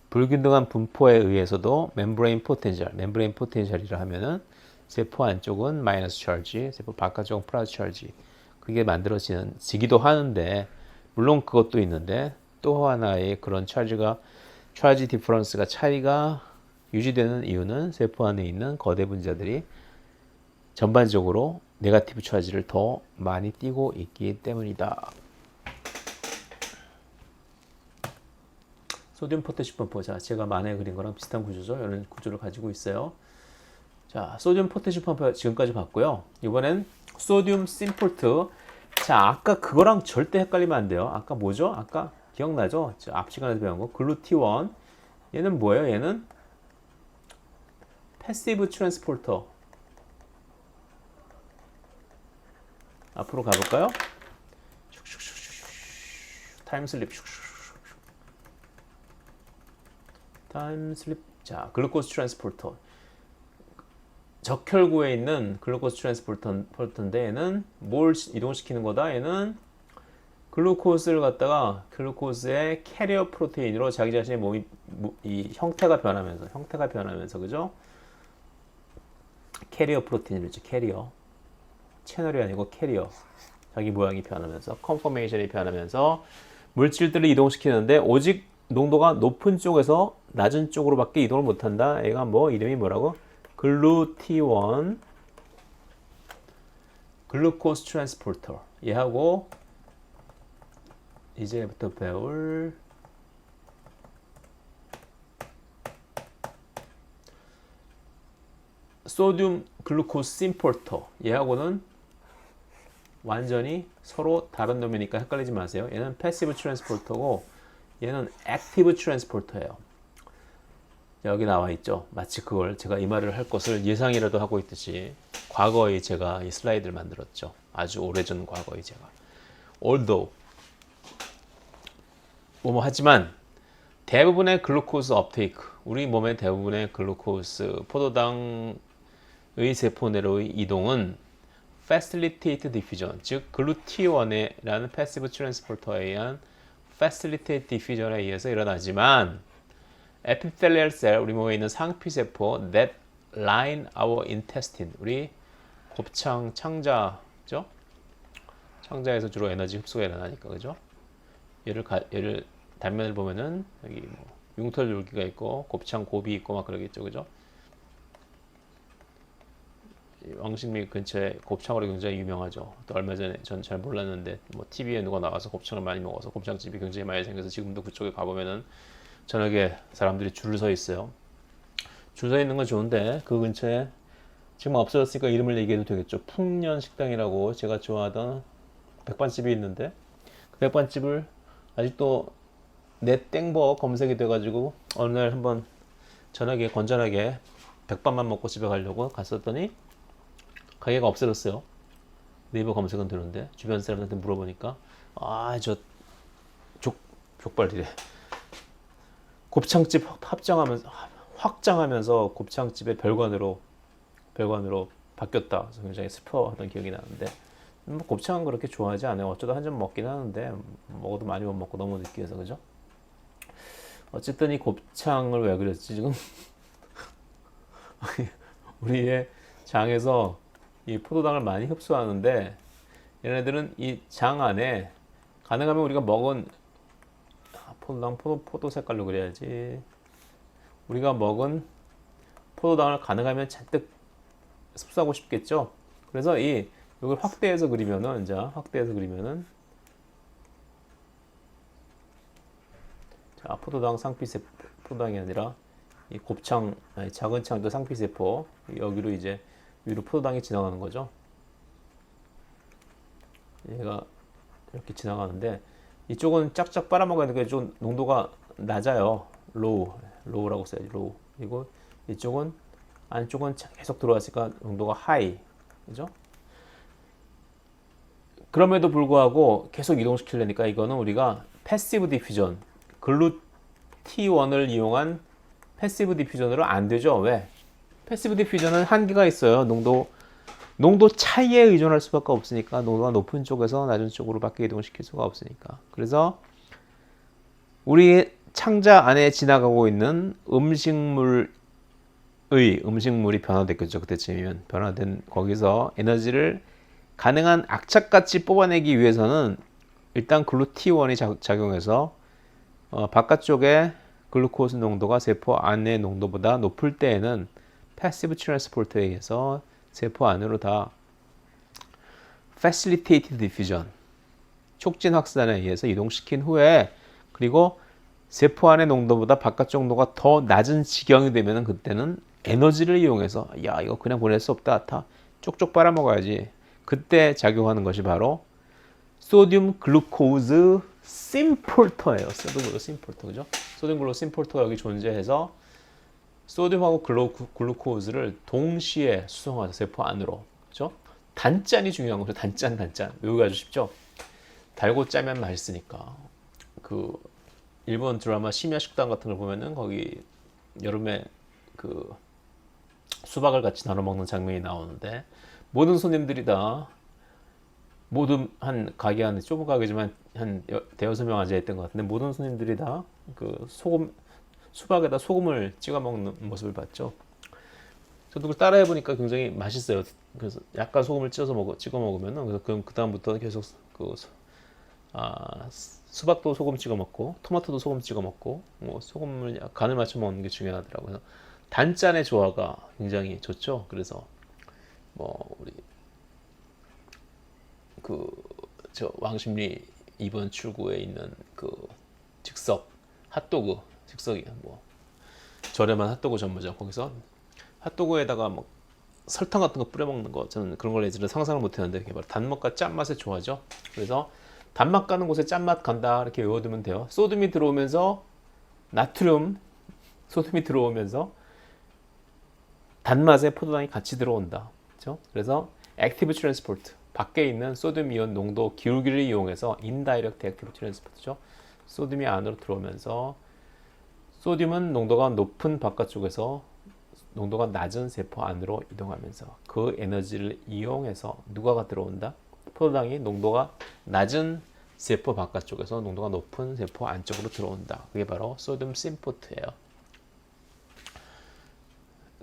불균등한 분포에 의해서도 멤브레인 포텐셜이라 하면은 세포 안쪽은 마이너스 찰지, 세포 바깥쪽은 플러스 찰지 그게 만들어지기도 하는데 물론 그것도 있는데 또 하나의 그런 찰지 디퍼런스가 차이가 유지되는 이유는 세포 안에 있는 거대 분자들이 전반적으로 네거티브 찰지를 더 많이 띠고 있기 때문이다. 소듐 포타슘 분포. 자, 제가 만에 그린 거랑 비슷한 구조죠. 이런 구조를 가지고 있어요. 자, 소듐 포타슘 분포 지금까지 봤고요. 이번엔 소듐 심폴트. 자, 아까 그거랑 절대 헷갈리면 안 돼요. 아까 뭐죠? 아까 기억나죠? 앞 시간에서 배운 거. 글루티원. 얘는 뭐예요? 얘는 패시브 트랜스포터. 앞으로 가볼까요? 타임슬립. 자, 글루코스 트랜스포터. 적혈구에 있는 글루코스 트랜스포터인데 얘는 뭘 이동시키는 거다? 얘는 글루코스를 갖다가 글루코스의 캐리어 프로테인으로 자기 자신의 몸이 이 형태가 변하면서 그죠? 캐리어 프로테인이죠. 캐리어. 채널이 아니고 캐리어. 자기 모양이 변하면서 컨포메이션이 변하면서 물질들을 이동시키는데 오직 농도가 높은 쪽에서 낮은 쪽으로밖에 이동을 못한다. 얘가 이름이 뭐라고? 글루티원 글루코스 트랜스포터. 얘하고 이제부터 배울 소듐 글루코스 심폴터. 얘하고는 완전히 서로 다른 놈이니까 헷갈리지 마세요. 얘는 패시브 트랜스포터고 얘는 액티브 트랜스포터예요. 여기 나와 있죠. 마치 그걸 제가 이 말을 할 것을 예상이라도 하고 있듯이 과거에 제가 이 슬라이드를 만들었죠. 아주 오래전 과거에 제가. Although 하지만 대부분의 글루코스 업테이크, 우리 몸의 대부분의 글루코스 포도당의 세포 내로의 이동은 facilitate diffusion, 즉 글루티원이라는 패시브 트랜스포터에 의한 facilitate diffusion에 의해서 일어나지만 epithelial cell, 우리 몸에 있는 상피세포 that line our intestine, 우리 곱창 창자죠? 창자에서 주로 에너지 흡수가 일어나니까 그죠? 얘를 단면을 보면은 여기 융털 줄기가 있고 곱창 고비 있고 막 그러겠죠, 그죠? 왕십리 근처에 곱창으로 굉장히 유명하죠. 또 얼마 전에 전 잘 몰랐는데 TV에 누가 나와서 곱창을 많이 먹어서 곱창집이 굉장히 많이 생겨서 지금도 그쪽에 가보면은 저녁에 사람들이 줄을 서 있어요. 줄 서 있는 건 좋은데 그 근처에 지금 없어졌으니까 이름을 얘기해도 되겠죠. 풍년식당이라고 제가 좋아하던 백반집이 있는데 그 백반집을 아직도 내 땡버 검색이 돼가지고 어느 날 한번 저녁에 건전하게 백반만 먹고 집에 가려고 갔었더니 가게가 없어졌어요. 네이버 검색은 되는데 주변 사람들한테 물어보니까 저 족발이래. 곱창집 확장하면서 곱창집의 별관으로 바뀌었다. 그래서 굉장히 슬퍼하던 기억이 나는데 곱창은 그렇게 좋아하지 않아요. 어쩌다 한 점 먹긴 하는데 먹어도 많이 못 먹고 너무 느끼해서 그죠? 어쨌든 이 곱창을 왜 그랬지 지금? 우리의 장에서 이 포도당을 많이 흡수하는데 얘네들은 이 장 안에 가능하면 우리가 먹은 포도당 포도 색깔로 그려야지. 우리가 먹은 포도당을 가능하면 잔뜩 흡수하고 싶겠죠. 그래서 이걸 확대해서 그리면은 자, 포도당 상피세포, 포도당이 아니라 이 곱창, 작은 창도 상피세포 여기로 이제 위로 포도당이 지나가는 거죠. 얘가 이렇게 지나가는데 이쪽은 짝짝 빨아먹어야 되니까 좀 농도가 낮아요. 로우라고 써야지. 로우. 그리고 이쪽은 안쪽은 계속 들어왔으니까 농도가 하이. 그죠? 그럼에도 불구하고 계속 이동시키려니까 이거는 우리가 패시브 디퓨전, 글루티1을 이용한 패시브 디퓨전으로 안 되죠. 왜? 패시브 디퓨전은 한계가 있어요. 농도 농도 차이에 의존할 수밖에 없으니까 농도가 높은 쪽에서 낮은 쪽으로 밖에 이동시킬 수가 없으니까. 그래서 우리 창자 안에 지나가고 있는 음식물이 변화됐겠죠. 그때쯤이면 변화된 거기서 에너지를 가능한 악착같이 뽑아내기 위해서는 일단 글루티온이 작용해서 바깥쪽에 글루코스 농도가 세포 안의 농도보다 높을 때에는 패시브 트랜스포트에 의해서 세포 안으로 다 facilitated diffusion, 촉진 확산에 의해서 이동시킨 후에 그리고 세포 안의 농도보다 바깥쪽 농도가 더 낮은 지경이 되면 그때는 에너지를 이용해서 야 이거 그냥 보낼 수 없다 다 쪽쪽 빨아먹어야지. 그때 작용하는 것이 바로 소듐 글루코즈 심폴터예요. 소듐 글루 심폴터 그죠? 소듐 글루 심폴터가 여기 존재해서 소듐하고 글루코즈를 동시에 수송하죠. 세포 안으로. 그죠? 단짠이 중요한 거죠. 단짠. 외우기 아주 쉽죠? 달고 짜면 맛있으니까. 그 일본 드라마 심야 식당 같은 걸 보면은 거기 여름에 그 수박을 같이 나눠 먹는 장면이 나오는데 모든 손님들이 다 모든 한 가게 안에 좁은 가게지만 한 대여섯 명 앉아 있던 것 같은데 모든 손님들이 다 그 수박에다 소금을 찍어 먹는 모습을 봤죠. 저도 그걸 따라해 보니까 굉장히 맛있어요. 그래서 약간 소금을 찍어 먹으면은 그래서 그 다음부터 계속 수박도 소금 찍어 먹고 토마토도 소금 찍어 먹고 뭐 소금을 간을 맞춰 먹는 게 중요하더라고요. 그래서 단짠의 조화가 굉장히 좋죠. 그래서 뭐 우리 저 왕십리 2번 출구에 있는 그 즉석 핫도그 즉석이 뭐 저렴한 핫도그 전문점 거기서 핫도그에다가 뭐 설탕 같은 거 뿌려 먹는 거 저는 그런 걸 예전에 상상을 못 했는데 그게 바로 단맛과 짠맛의 조화죠. 그래서 단맛 가는 곳에 짠맛 간다 이렇게 외워두면 돼요. 소듐이 들어오면서 소듐이 들어오면서 단맛의 포도당이 같이 들어온다. 그렇죠? 그래서 액티브 트랜스포트 밖에 있는 소듐 이온 농도 기울기를 이용해서 인다이렉트 액티브 트랜스포트죠. 소듐이 안으로 들어오면서 소듐은 농도가 높은 바깥쪽에서 농도가 낮은 세포 안으로 이동하면서 그 에너지를 이용해서 누가가 들어온다? 포도당이 농도가 낮은 세포 바깥쪽에서 농도가 높은 세포 안쪽으로 들어온다. 그게 바로 소듐 심포트예요.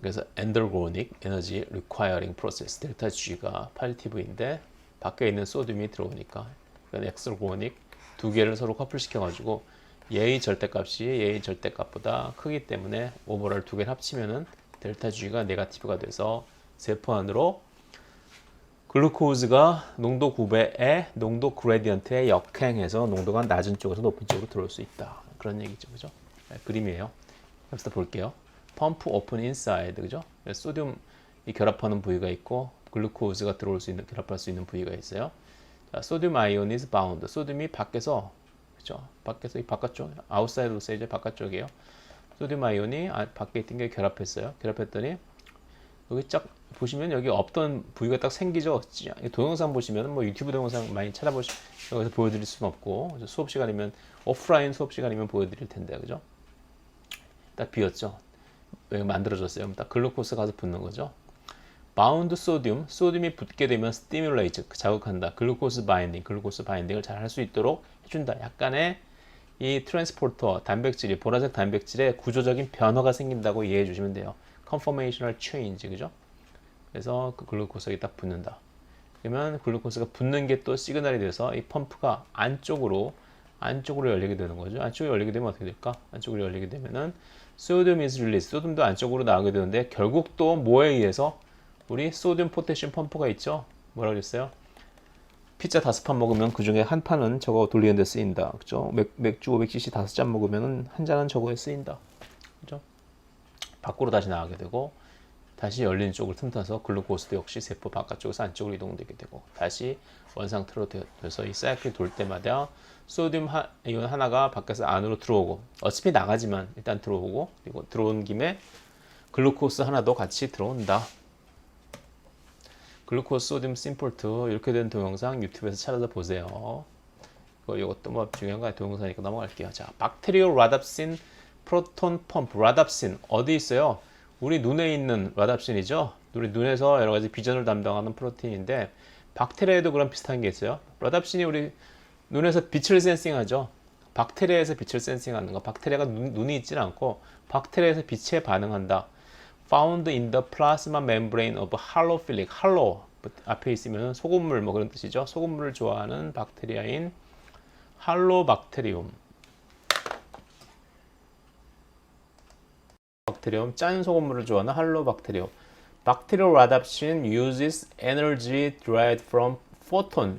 그래서 엔더고닉 에너지 리콰이어링 프로세스 델타 G가 파지티브인데 밖에 있는 소듐이 들어오니까 엑스고닉 두 개를 서로 커플시켜 가지고 얘의 절대값보다 크기 때문에 오버럴 두 개를 합치면은 델타 G가 네거티브가 돼서 세포 안으로 글루코즈가 농도 9배의 농도 그레디언트에 역행해서 농도가 낮은 쪽에서 높은 쪽으로 들어올 수 있다. 그런 얘기죠. 그죠? 네, 그림이에요. 여기서 볼게요. 펌프 오픈 인사이드 그죠? 소듐이 결합하는 부위가 있고 글루코즈가 결합할 수 있는 부위가 있어요. 자, 소듐 아이온 is bound. 소듐이 밖에서 그죠? 밖에서 이 바깥쪽 아웃사이드로 써야죠. 바깥쪽이에요. 소듐 아이온이 밖에 있던 게 결합했어요. 결합했더니 여기 쫙 보시면 여기 없던 부위가 딱 생기죠. 동영상 보시면 뭐 유튜브 동영상 많이 찾아보시면 여기서 보여드릴 수는 없고 수업 시간이면 오프라인 수업 시간이면 보여드릴 텐데 그죠? 딱 비었죠. 여기 만들어졌어요. 딱 글루코스 가서 붙는 거죠. 바운드 소듐이 붙게 되면 스티뮬레이트 자극한다. 글루코스 바인딩을 잘 할 수 있도록 해준다. 약간의 이 트랜스포터 단백질이 보라색 단백질에 구조적인 변화가 생긴다고 이해해 주시면 돼요. conformational change 그죠? 그래서 그 글루코스가 딱 붙는다. 그러면 글루코스가 붙는 게 또 시그널이 돼서 이 펌프가 안쪽으로 열리게 되는 거죠. 안쪽으로 열리게 되면 어떻게 될까? 안쪽으로 열리게 되면은 소듐 is released. 소듐도 안쪽으로 나오게 되는데 결국 또 뭐에 의해서 우리 소듐 포테슘 펌프가 있죠. 뭐라 그랬어요? 피자 5판 먹으면 그 중에 한 판은 저거 돌리는 데 쓰인다. 그죠? 맥주 500cc 5잔 먹으면 한 잔은 저거에 쓰인다. 그죠? 밖으로 다시 나가게 되고 다시 열린 쪽을 틈타서 글루코스도 역시 세포 바깥쪽에서 안쪽으로 이동되게 되고 다시 원상태로 돼서 이 사이클이 돌 때마다 소듐 이온 하나가 밖에서 안으로 들어오고 어차피 나가지만 일단 들어오고 그리고 들어온 김에 글루코스 하나도 같이 들어온다. 글루코스 소듐 심폴트 이렇게 된 동영상 유튜브에서 찾아서 보세요. 이것도 뭐 중요한 거 동영상이니까 넘어갈게요. 자, 박테리오 라답신 프로톤 펌프. 라답신 어디 있어요? 우리 눈에 있는 라답신이죠. 우리 눈에서 여러 가지 비전을 담당하는 프로틴인데 박테리아에도 그런 비슷한 게 있어요. 라답신이 우리 눈에서 빛을 센싱하죠. 박테리아에서 빛을 센싱하는 거. 박테리아가 눈이 있지는 않고 박테리아에서 빛에 반응한다. Found in the plasma membrane of halophilic. 할로 앞에 있으면 소금물 뭐 그런 뜻이죠. 소금물을 좋아하는 박테리아인 할로박테리움. 박테리움 짠 소금물을 좋아하는 할로박테리움. Bacterial rhodopsin uses energy derived from photon.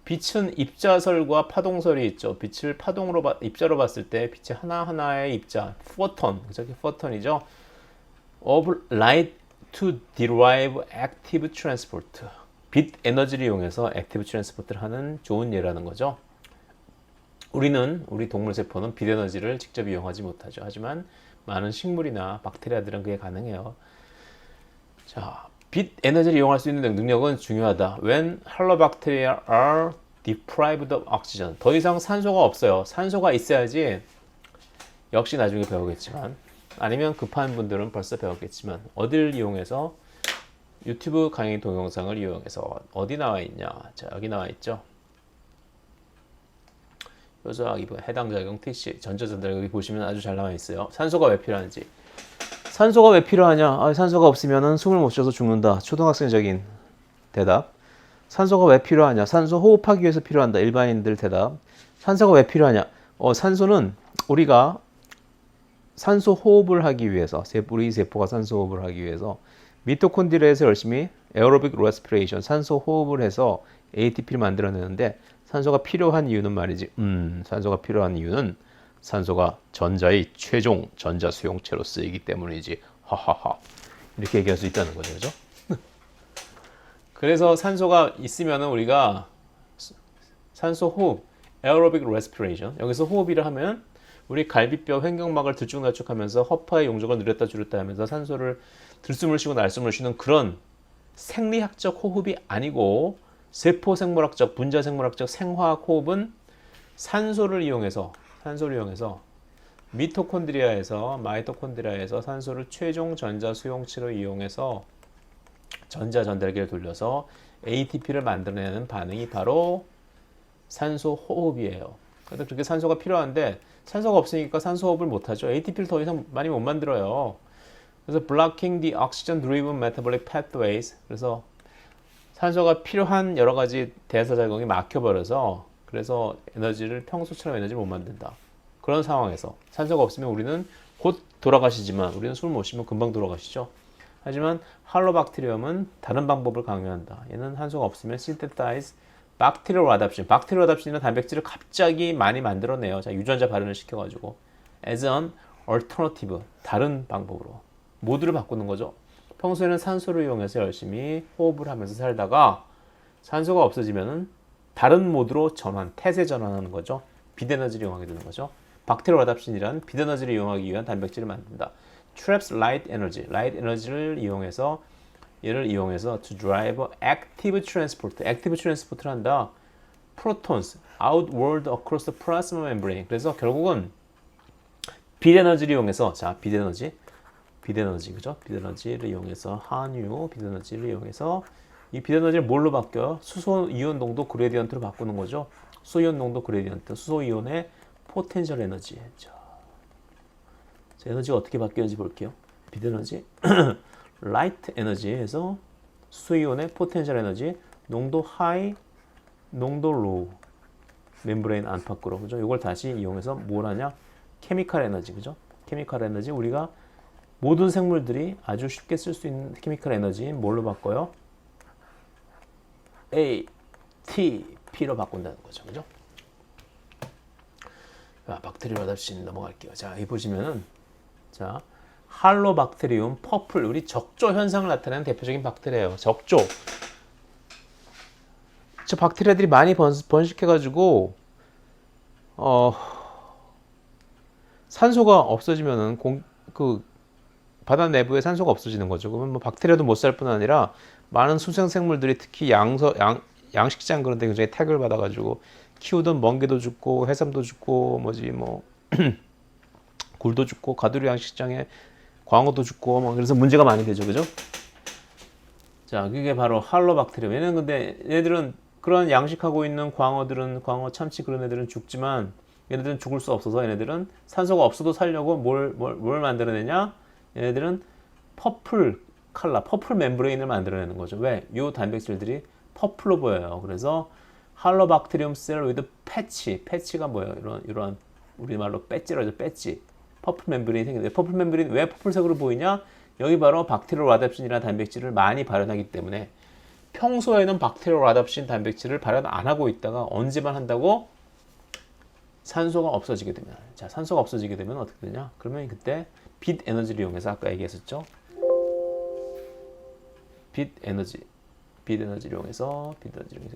빛은 입자설과 파동설이 있죠. 빛을 파동으로 입자로 봤을 때 빛의 하나하나의 입자, 포톤, 저게 포톤이죠. of light to derive active transport. 빛 에너지를 이용해서 액티브 트랜스포트를 하는 좋은 예라는 거죠. 우리 동물 세포는 빛 에너지를 직접 이용하지 못하죠. 하지만 많은 식물이나 박테리아들은 그게 가능해요. 자, 빛 에너지를 이용할 수 있는 능력은 중요하다. When halobacteria are deprived of oxygen. 더 이상 산소가 없어요. 산소가 있어야지, 역시 나중에 배우겠지만, 아니면 급한 분들은 벌써 배웠겠지만, 어디를 이용해서, 유튜브 강의 동영상을 이용해서 어디 나와 있냐. 자, 여기 나와 있죠. 요소학 해당 작용 TC 전자전달 여기 보시면 아주 잘 나와 있어요. 산소가 왜 필요한지. 산소가 왜 필요하냐? 산소가 없으면 숨을 못 쉬어서 죽는다. 초등학생적인 대답. 산소가 왜 필요하냐? 산소 호흡하기 위해서 필요한다. 일반인들 대답. 산소가 왜 필요하냐? 산소는 우리가 산소 호흡을 하기 위해서, 우리 세포가 산소 호흡을 하기 위해서 미토콘드리아에서 열심히 에어로빅 레스피레이션, 산소 호흡을 해서 ATP를 만들어내는데, 산소가 필요한 이유는 말이지. 산소가 필요한 이유는 산소가 전자의 최종 전자 수용체로 쓰이기 때문이지. 하하하. 이렇게 얘기할 수 있다는 거죠. 그죠? 그래서 산소가 있으면은 우리가 산소 호흡, 에어로빅 레스피레이션, 여기서 호흡이라 하면 우리 갈비뼈 횡격막을 들쭉날쭉하면서 허파의 용적을 늘렸다 줄였다 하면서 산소를 들숨을 쉬고 날숨을 쉬는 그런 생리학적 호흡이 아니고, 세포 생물학적, 분자 생물학적 생화학 호흡은 산소를 이용해서 미토콘드리아에서 마이토콘드리아에서 산소를 최종 전자 수용체로 이용해서 전자 전달기를 돌려서 ATP를 만들어내는 반응이 바로 산소 호흡이에요. 그래서 그렇게 산소가 필요한데, 산소가 없으니까 산소 호흡을 못하죠. ATP를 더 이상 많이 못 만들어요. 그래서 blocking the oxygen driven metabolic pathways. 그래서 산소가 필요한 여러 가지 대사작용이 막혀버려서, 그래서 평소처럼 에너지를 못 만든다. 그런 상황에서 산소가 없으면 우리는 곧 돌아가시지만, 우리는 숨을 못 쉬면 금방 돌아가시죠. 하지만 할로박테리움은 다른 방법을 강요한다. 얘는 산소가 없으면 synthesize bacterial adaptation. bacterial adaptation이나 단백질을 갑자기 많이 만들어내요. 자, 유전자 발현을 시켜가지고 as an alternative, 다른 방법으로 모드를 바꾸는 거죠. 평소에는 산소를 이용해서 열심히 호흡을 하면서 살다가 산소가 없어지면은 다른 모드로 태세 전환하는 거죠. 빛 에너지를 이용하게 되는 거죠. 박테리얼 어답션이란 빛 에너지를 이용하기 위한 단백질을 만든다. traps light energy, light 에너지를 이용해서, 얘를 이용해서 to drive active transport, active transport를 한다. protons outward across the plasma membrane. 그래서 결국은 빛 에너지를 이용해서, 자, 빛 에너지, 그죠? 빛 에너지를 이용해서, 빛 에너지를 이용해서 이 빛 에너지를 뭘로 바뀌어요? 수소 이온 농도 그레디언트로 바꾸는 거죠. 수소 이온 농도 그레디언트, 수소 이온의 포텐셜 에너지. 자, 에너지가 어떻게 바뀌는지 볼게요. 빛 에너지, 라이트 에너지에서 수소 이온의 포텐셜 에너지, 농도 하이, 농도 로우, 멤브레인 안팎으로, 그죠? 이걸 다시 이용해서 뭘 하냐? 케미컬 에너지, 그죠? 케미컬 에너지, 우리가 모든 생물들이 아주 쉽게 쓸 수 있는 케미컬 에너지 뭘로 바꿔요? ATP로 바꾼다는 거죠. 그죠? 자, 박테리아 어답션 넘어갈게요. 자, 여기 보시면은, 자, 할로박테리움 퍼플, 우리 적조 현상을 나타내는 대표적인 박테리아예요. 적조. 저 박테리아들이 많이 번식해가지고, 산소가 없어지면은 바다 내부에 산소가 없어지는 거죠. 그러면 뭐 박테리아도 못 살 뿐 아니라 많은 수생 생물들이, 특히 양식장 그런 데 굉장히 태그를 받아가지고 키우던 멍게도 죽고 해삼도 죽고 굴도 죽고, 가두리 양식장에 광어도 죽고, 그래서 문제가 많이 되죠. 그죠? 자, 그게 바로 할로박테리움. 얘는 근데 얘들은 그런 양식하고 있는 광어들은 광어, 참치 그런 애들은 죽지만 얘네들은 죽을 수 없어서 얘네들은 산소가 없어도 살려고 뭘 만들어내냐? 얘네들은 퍼플 칼라, 퍼플 멤브레인을 만들어내는 거죠. 왜? 요 단백질들이 퍼플로 보여요. 그래서 할로박테리움 셀 위드 패치가 뭐예요? 이런 우리말로 배지라죠. 배지. 퍼플 멤브레인이 생기는데 퍼플 멤브레인 왜 퍼플색으로 보이냐? 여기 바로 박테리오 라답신이라는 단백질을 많이 발현하기 때문에 평소에는 박테리오 라답신 단백질을 발현 안 하고 있다가 언제만 한다고? 산소가 없어지게 되면. 자, 산소가 없어지게 되면 어떻게 되냐? 그러면 그때 빛 에너지를 이용해서 아까 얘기했었죠. 빛 에너지를 이용해서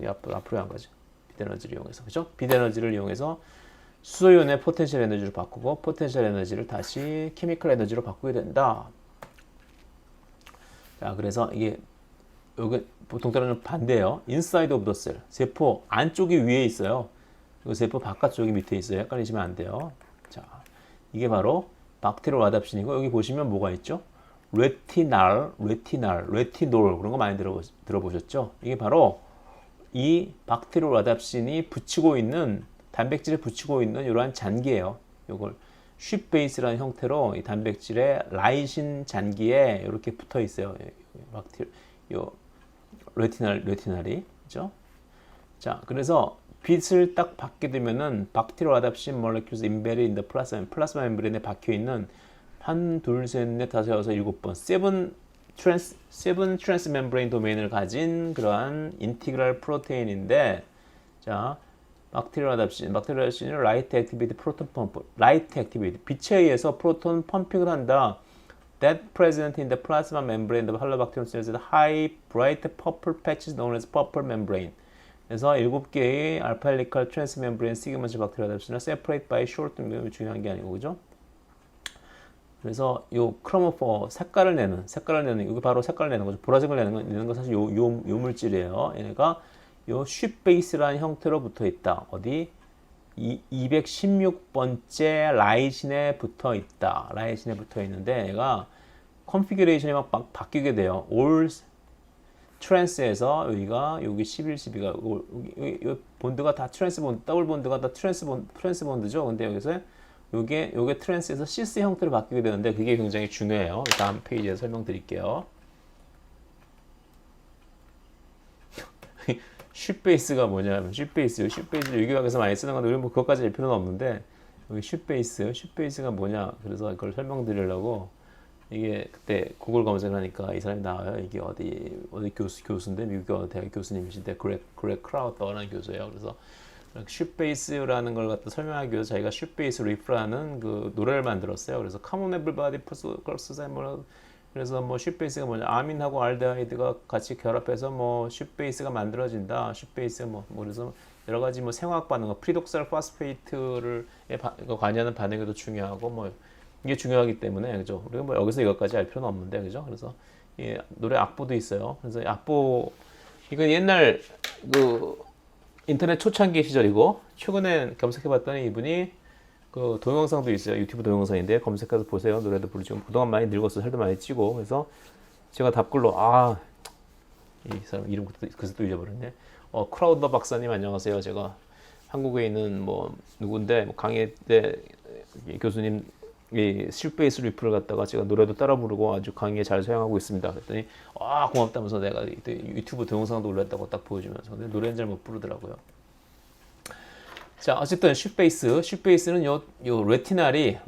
앞으로 한 거죠. 빛 에너지를 이용해서 그죠? 빛 에너지를 이용해서 수소이온의 포텐셜 에너지로 바꾸고 포텐셜 에너지를 다시 케미컬 에너지로 바꾸게 된다. 자, 그래서 이게 여기 보통 때로는 반대예요. 인사이드 오브 더 셀. 세포 안쪽이 위에 있어요. 그 세포 바깥쪽이 밑에 있어요. 헷갈리시면 안 돼요. 자, 이게 바로 박테리오 아답신이고 여기 보시면 뭐가 있죠? 레티놀 그런 거 많이 들어보셨죠? 이게 바로 이 박테리오 아답신이 붙이고 있는 단백질에 붙이고 있는 이러한 잔기예요. 이걸 쉽 베이스라는 형태로 이 단백질의 라이신 잔기에 이렇게 붙어 있어요. 요 레티날이 그죠? 자, 그래서 빛을 딱 받게 되면은 박테리오 아답신 몰레큘스 임베리 인더 플라스마 멤브레인에 박혀 있는 한, 둘, 셋, 넷, 다섯, 여섯, 일곱 번 세븐 트랜스 멤브레인 도메인을 가진 그러한 인티그랄 프로테인인데 자, 박테리오 아답신은 라이트 액티비티 프로톤 펌프 라이트 액티비티 빛에 의해서 프로톤 펌핑을 한다. That present in the plasma membrane of Halobacterium cells is high bright purple patches known as purple membrane. 그래서 7개의 알파 헬리칼 트랜스 멤브레인 시그먼트 박테리아 아답신을 separate by short 중요한 게 아니고 그죠? 그래서 요 크로모포 색깔을 내는 이게 바로 색깔을 내는 거죠. 보라색을 내는 건 사실 요 물질이에요. 얘네가 요 쉽 베이스라는 형태로 붙어 있다. 어디? 216번째 라이신에 붙어 있다. 라이신에 붙어 있는데 얘가 컨피규레이션이 막 바뀌게 돼요. 올 트랜스에서 여기 11, 12가 이 본드가 다 트랜스 본드, 더블 본드가 다 트랜스 본드죠. 근데 여기서 요게 트랜스에서 시스 형태로 바뀌게 되는데 그게 굉장히 중요해요. 다음 페이지에 설명드릴게요. 쉽베이스가 뭐냐면 쉽베이스 유기화학에서 많이 쓰는 건데 우리 뭐 그것까지 알 필요는 없는데 여기 쉽베이스가 뭐냐 그래서 그걸 설명드리려고 이게 그때 구글 검색을 하니까 이 사람이 나와요. 이게 어디 교수인데 미국 대학 교수님이신데 그렉 크라우더라는 교수예요. 그래서 쉽베이스라는 걸 갖다 설명하기 위해서 자기가 쉽베이스 리프라는 그 노래를 만들었어요. 그래서 Common Everybody Pursues 그래서 뭐 쉽베이스가 뭐냐 아민하고 알데하이드가 같이 결합해서 뭐 쉽베이스가 만들어진다. 쉽베이스가 뭐 그래서 여러 가지 뭐 생화학 반응, 프리독살 파스페이트를 관여하는 반응에도 중요하고 뭐 이게 중요하기 때문에 그죠. 우리가 뭐 여기서 이것까지 알 필요는 없는데 그죠. 그래서 이 노래 악보도 있어요. 그래서 악보 이건 옛날 그 인터넷 초창기 시절이고 최근에 검색해봤더니 이분이 그 동영상도 있어요. 유튜브 동영상인데 검색해서 보세요. 노래도 부르고 그동안 많이 늙었어. 살도 많이 찌고 그래서 제가 답글로 이 사람 이름 그래서 또 잊어버렸네. 크라우더 박사님 안녕하세요. 제가 한국에 있는 뭐 누군데 뭐 강의 때 교수님 이 실베이스 리프를 갖다가 제가 노래도 따라 부르고 아주 강의에 잘 사용하고 있습니다. 그랬더니 고맙다면서 내가 유튜브 동영상도 올렸다고 딱 보여주면서 근데 노래는 잘 못 부르더라고요. 자, 어쨌든 쉽베이스는 요 레티날이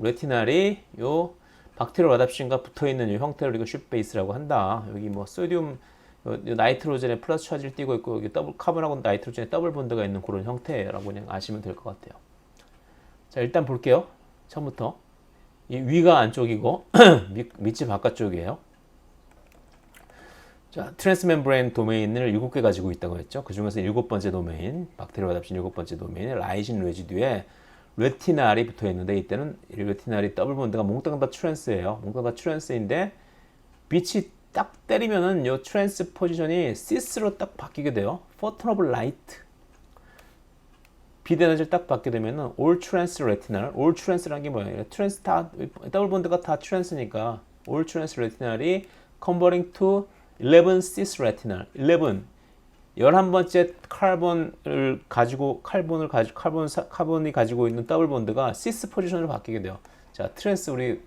요 박테리오 아답신과 붙어 있는 요 형태를 이거 쉽베이스라고 한다. 여기 뭐 소디움 나이트로젠에 플러스 차지를 띄고 있고 여기 더블 카본하고 나이트로젠에 더블 본드가 있는 그런 형태라고 그냥 아시면 될 것 같아요. 자, 일단 볼게요. 처음부터 이 위가 안쪽이고 밑이 바깥쪽이에요. 자, 트랜스 멤브레인 도메인을 7개 가지고 있다고 했죠. 그 중에서 7번째 도메인, 박테리오 아답신 7번째 도메인에 라이신 레지듀에 레티날이 붙어 있는데 이때는 레티날이 더블 본드가 몽땅 다 트랜스예요. 몽땅 다 트랜스인데 빛이 딱 때리면은 요 트랜스 포지션이 시스로 딱 바뀌게 돼요. 포톤 오브 라이트. 빛 에너지를 딱 받게 되면은 올 트랜스 레티날, 올 트랜스라는 게 뭐예요? 트랜스 다 더블 본드가 다 트랜스니까 올 트랜스 레티날이 컨버링 투 11 cis retinol. 11번째 카본이 가지고 있는 더블 본드가 시스 포지션으로 바뀌게 돼요. 자, 트랜스 우리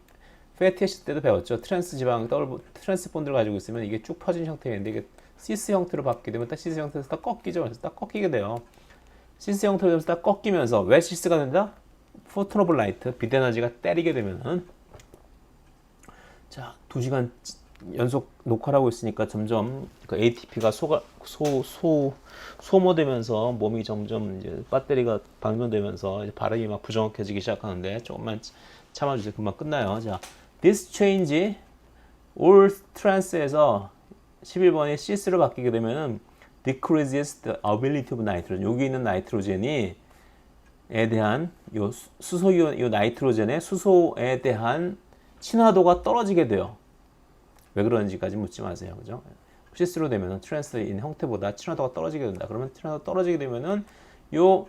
패티 애시드 때도 배웠죠. 트랜스 지방 트랜스 본드를 가지고 있으면 이게 쭉 퍼진 형태인데 이게 시스 형태로 바뀌게 되면 딱 시스 형태에서 딱 꺾이죠. 그래서 딱 꺾이게 돼요. 시스 형태로 되면서 딱 꺾이면서 왜 시스가 된다? 포톤 오브 라이트 빛에너지가 때리게 되면은 자, 2시간 연속 녹화를 하고 있으니까 점점 그 ATP가 소모되면서 몸이 점점 이제 배터리가 방전되면서 이제 발음이 막 부정확해지기 시작하는데 조금만 참아주세요. 금방 끝나요. 자, this change all trans에서 11번이 C스로 바뀌게 되면은 decreases the ability of nitrogen. 여기 있는 나이트로젠이 에 대한 요 수소이온 요 나이트로젠의 수소에 대한 친화도가 떨어지게 돼요. 왜 그런지까지 묻지 마세요. 그죠? 시스로 되면은 트랜스인 형태보다 친화도가 떨어지게 된다. 그러면 친화도가 떨어지게 되면은 요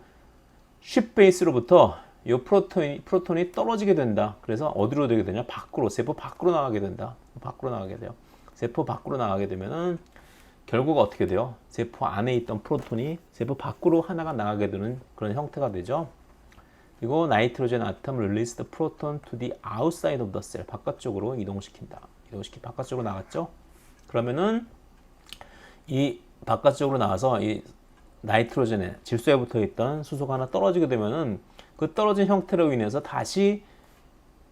쉽 베이스로부터 요 프로톤이 떨어지게 된다. 그래서 어디로 되게 되냐? 밖으로, 세포 밖으로 나가게 된다. 밖으로 나가게 돼요. 세포 밖으로 나가게 되면은 결국 어떻게 돼요? 세포 안에 있던 프로톤이 세포 밖으로 하나가 나가게 되는 그런 형태가 되죠. 그리고 나이트로젠 아톰 release the proton to the outside of the cell. 바깥쪽으로 이동시킨다. 바깥쪽으로 나갔죠? 그러면은 이 바깥쪽으로 나와서 이 나이트로젠에 질소에 붙어 있던 수소가 하나 떨어지게 되면은 그 떨어진 형태로 인해서 다시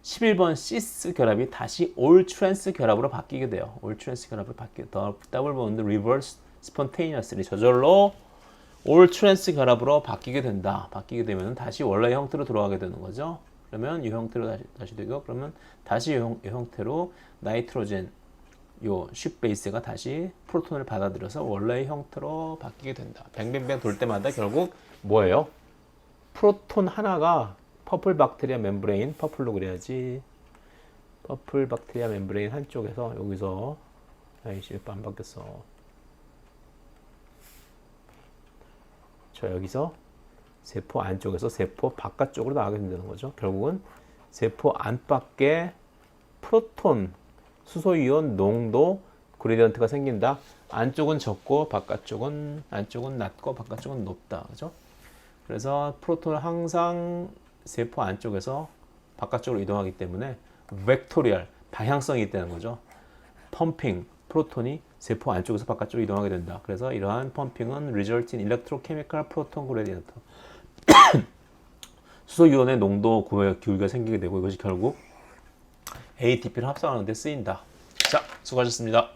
11번 시스 결합이 다시 올 트랜스 결합으로 바뀌게 돼요. 올 트랜스 결합으로 바뀌게 더블 본드 리버스 스폰테이너스리 저절로 올 트랜스 결합으로 바뀌게 된다. 바뀌게 되면 다시 원래 형태로 돌아가게 되는 거죠. 그러면 이 형태로 다시 되고 그러면 다시 이 형태로 나이트로젠 요 쉽 베이스가 다시 프로톤을 받아들여서 원래의 형태로 바뀌게 된다. 뱅뱅뱅 돌 때마다 결국 뭐예요? 프로톤 하나가 퍼플 박테리아 멤브레인, 퍼플로 그래야지. 퍼플 박테리아 멤브레인 한쪽에서 여기서 아이씨 안 바뀌었어. 저 여기서 세포 안쪽에서 세포 바깥쪽으로 나가게 된다는 거죠. 결국은 세포 안팎에 프로톤 수소이온 농도 그레디언트가 생긴다. 안쪽은 적고 안쪽은 낮고 바깥쪽은 높다. 그죠? 그래서 프로톤은 항상 세포 안쪽에서 바깥쪽으로 이동하기 때문에 벡토리얼 방향성이 있다는 거죠. 펌핑 프로톤이 세포 안쪽에서 바깥쪽으로 이동하게 된다. 그래서 이러한 펌핑은 result in electrochemical proton gradient. 수소이온의 농도 기울기가 생기게 되고 이것이 결국 ATP를 합성하는 데 쓰인다. 자, 수고하셨습니다.